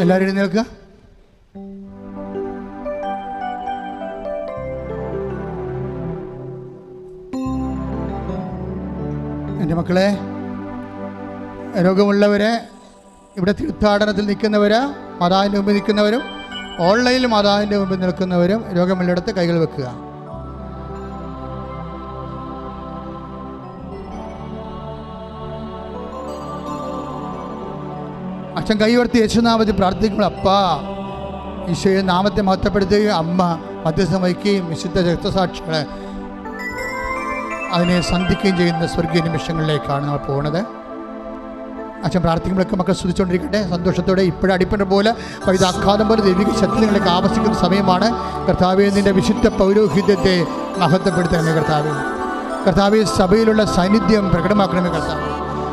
എല്ലാവരും എഴുന്നേൽക്കുക. എൻ്റെ മക്കളെ, രോഗമുള്ളവരെ, ഇവിടെ തീർത്ഥാടനത്തിൽ നിൽക്കുന്നവർ, മാതാവിൻ്റെ മുമ്പിൽ നിൽക്കുന്നവരും ഓൺലൈനിൽ മാതാവിൻ്റെ മുമ്പിൽ നിൽക്കുന്നവരും രോഗമുള്ളിടത്ത് കൈകൾ വെക്കുക. അച്ഛൻ കൈവർത്തി യേശുനാമത്തിൽ പ്രാർത്ഥിക്കുമ്പോൾ അപ്പാ ഈശോയെ നാമത്തെ മഹത്വപ്പെടുത്തുകയും അമ്മ മധ്യസ്ഥം വഹിക്കുകയും വിശുദ്ധ രക്തസാക്ഷികളെ അതിനെ സന്ധിക്കുകയും ചെയ്യുന്ന സ്വർഗീയ നിമിഷങ്ങളിലേക്കാണ് നമ്മൾ പോകുന്നത്. അച്ഛൻ പ്രാർത്ഥിക്കുമ്പോഴൊക്കെ മക്കൾ സ്തുതിച്ചുകൊണ്ടിരിക്കട്ടെ സന്തോഷത്തോടെ. ഇപ്പോഴും അടിപ്പണ പോലെ വൈദാഘാതം പോലെ ദൈവിക ശക്തി നിങ്ങളിലേക്ക് ആവശ്യിക്കുന്ന സമയമാണ്. കർത്താവേ, നിൻ്റെ വിശുദ്ധ പൗരോഹിത്യത്തെ മഹത്വപ്പെടുത്തണമേ കർത്താവേ. കർത്താവേ, സഭയിലുള്ള സാന്നിധ്യം പ്രകടമാക്കണമേ കർത്താവേ.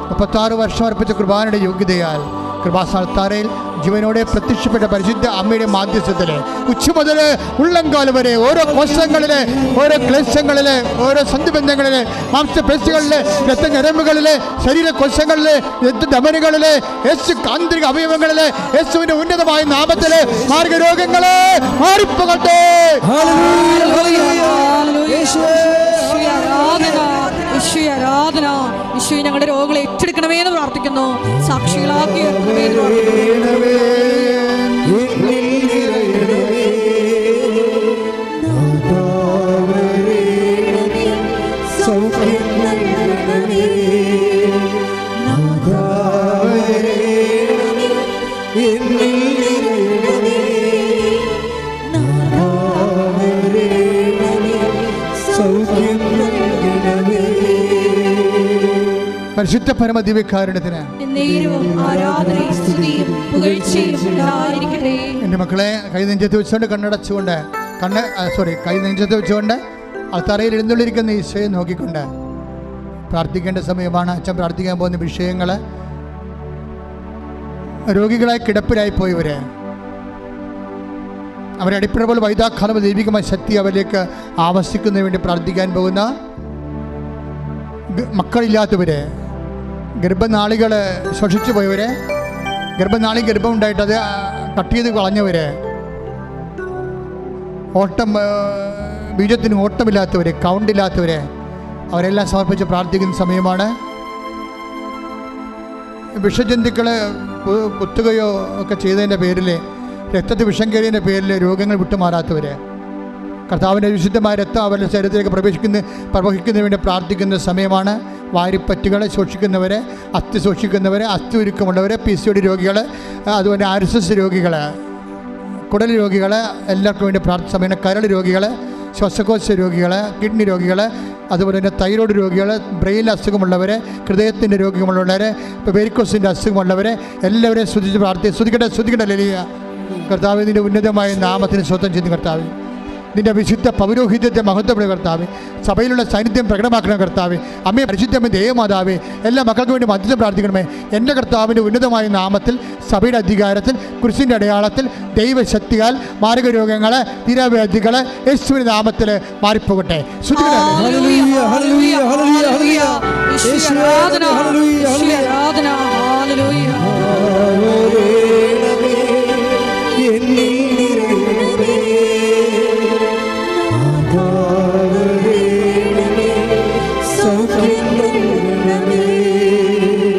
36 വർഷം അർപ്പിച്ച കുർബാനയുടെ യോഗ്യതയാൽ കൃപാസ്ഥാനത്താരയിൽ ജീവനോടെ പ്രത്യക്ഷപ്പെട്ട പരിശുദ്ധ അമ്മയുടെ മാധ്യസ്ഥത്തിൽ ഉച്ച മുതൽ ഉള്ളംകാലം വരെ ഓരോ കോശങ്ങളിലെ, ഓരോ ക്ലേശങ്ങളിലെ, ഓരോ സന്ധിബന്ധങ്ങളിലെ, മാംസപേശികളിലെ, രക്തഞരമ്പുകളിലെ, ശരീര കോശങ്ങളിലെ, രക്തധമനികളിലെ, യേശു ആന്തരിക അവയവങ്ങളിലെ യേശുവിന്റെ ഉന്നതമായ നാമത്തിലെ മാർഗരോഗങ്ങളെ മാറിപ്പോകട്ടെ. ആരാധന. ഈശോയെ ഞങ്ങളുടെ രോഗങ്ങളെ ഏറ്റെടുക്കണമേ എന്ന് പ്രാർത്ഥിക്കുന്നു. സാക്ഷികളാക്കി സൗഖ്യം നൽകണമേ. പരിശുദ്ധ പരമ ദിവ്യകാരുണ്യത്തിന് എന്നേരവും ആരാധനയും സ്തുതിയും പുകഴ്ചയും ഉണ്ടായിരിക്കട്ടെ. എൻ്റെ മക്കളെ കൈ നെഞ്ചത്ത് വെച്ചുകൊണ്ട് കണ്ണടച്ചുകൊണ്ട് കൈ നെഞ്ചത്ത് വെച്ചുകൊണ്ട് തറയിൽ എഴുന്നള്ളിരിക്കുന്ന ഈശോയെ നോക്കിക്കൊണ്ട് പ്രാർത്ഥിക്കേണ്ട സമയമാണ്. അച്ഛൻ പ്രാർത്ഥിക്കാൻ പോകുന്ന വിഷയങ്ങൾ രോഗികളായി കിടപ്പിലായി പോയവർ, അവരെ അടിപ്പിഴ പോലെ വൈതാഘാതം ദൈവികമായ ശക്തി അവരിലേക്ക് ആവസിക്കുന്നതിന് വേണ്ടി പ്രാർത്ഥിക്കാൻ പോകുന്ന മക്കളില്ലാത്തവർ, ഗർഭനാളികൾ ശ്വസിച്ചു പോയവർ, ഗർഭം ഉണ്ടായിട്ട് അത് കട്ട് ചെയ്ത് കളഞ്ഞവർ, ബീജത്തിന് ഓട്ടമില്ലാത്തവർ, കൗണ്ടില്ലാത്തവർ, അവരെല്ലാം സമർപ്പിച്ച് പ്രാർത്ഥിക്കുന്ന സമയമാണ്. വിഷജന്തുക്കൾ കുത്തുകയോ ഒക്കെ ചെയ്തതിൻ്റെ പേരിൽ, രക്തത്തിൽ വിഷം കയറിയതിൻ്റെ പേരിൽ രോഗങ്ങൾ വിട്ടുമാറാത്തവർ, കർത്താവിൻ്റെ വിശുദ്ധമായ രക്തം അവരുടെ ശരീരത്തിലേക്ക് പ്രവഹിക്കുന്നതിന് വേണ്ടി പ്രാർത്ഥിക്കുന്ന സമയമാണ്. വാരിപ്പറ്റുകൾ സൂക്ഷിക്കുന്നവർ, അസ്ഥി സൂക്ഷിക്കുന്നവർ, അസ്ഥി ഉരുക്കമുള്ളവർ, PCOD രോഗികൾ, അതുപോലെ RSS രോഗികൾ, കുടൽ രോഗികൾ, എല്ലാവർക്കും വേണ്ടി പ്രാർത്ഥന സമയമാണ്. കരൾ രോഗികൾ, ശ്വാസകോശ രോഗികൾ, കിഡ്നി രോഗികൾ, അതുപോലെ തന്നെ തൈറോയ്ഡ് രോഗികൾ, ബ്രെയിൻ അസുഖമുള്ളവർ, ഹൃദയത്തിൻ്റെ രോഗമുള്ളവർ, വെരിക്കോസിൻ്റെ അസുഖമുള്ളവർ, എല്ലാവരെയും സ്തുതിക്കട്ടെ ലലിയ കർത്താവ്. നിൻ്റെ ഉന്നതമായ നാമത്തിന് സ്വന്തം ചെയ്യുന്ന കർത്താവ്, നിൻ്റെ വിശുദ്ധ പൗരോഹിത്യത്തെ മഹത്വപ്പെടുന്ന കർത്താവ്, സഭയിലുള്ള സാന്നിധ്യം പ്രകടമാക്കണം കർത്താവ്. അമ്മയെ പരിശുദ്ധമേ ദേവമാതാവേ, എല്ലാ മക്കൾക്ക് വേണ്ടി മധ്യസ്ഥം പ്രാർത്ഥിക്കണമേ. എൻ്റെ കർത്താവിൻ്റെ ഉന്നതമായ നാമത്തിൽ, സഭയുടെ അധികാരത്തിൽ, കുരിശിൻ്റെ അടയാളത്തിൽ, ദൈവശക്തിയാൽ മാരക രോഗങ്ങൾ, തീരാവ്യാധികൾ യേശുവിൻ്റെ നാമത്തിൽ മാറിപ്പോകട്ടെ. ഹല്ലേലൂയ ഹല്ലേലൂയ ഹല്ലേലൂയ ഹല്ലേലൂയ യേശുവേ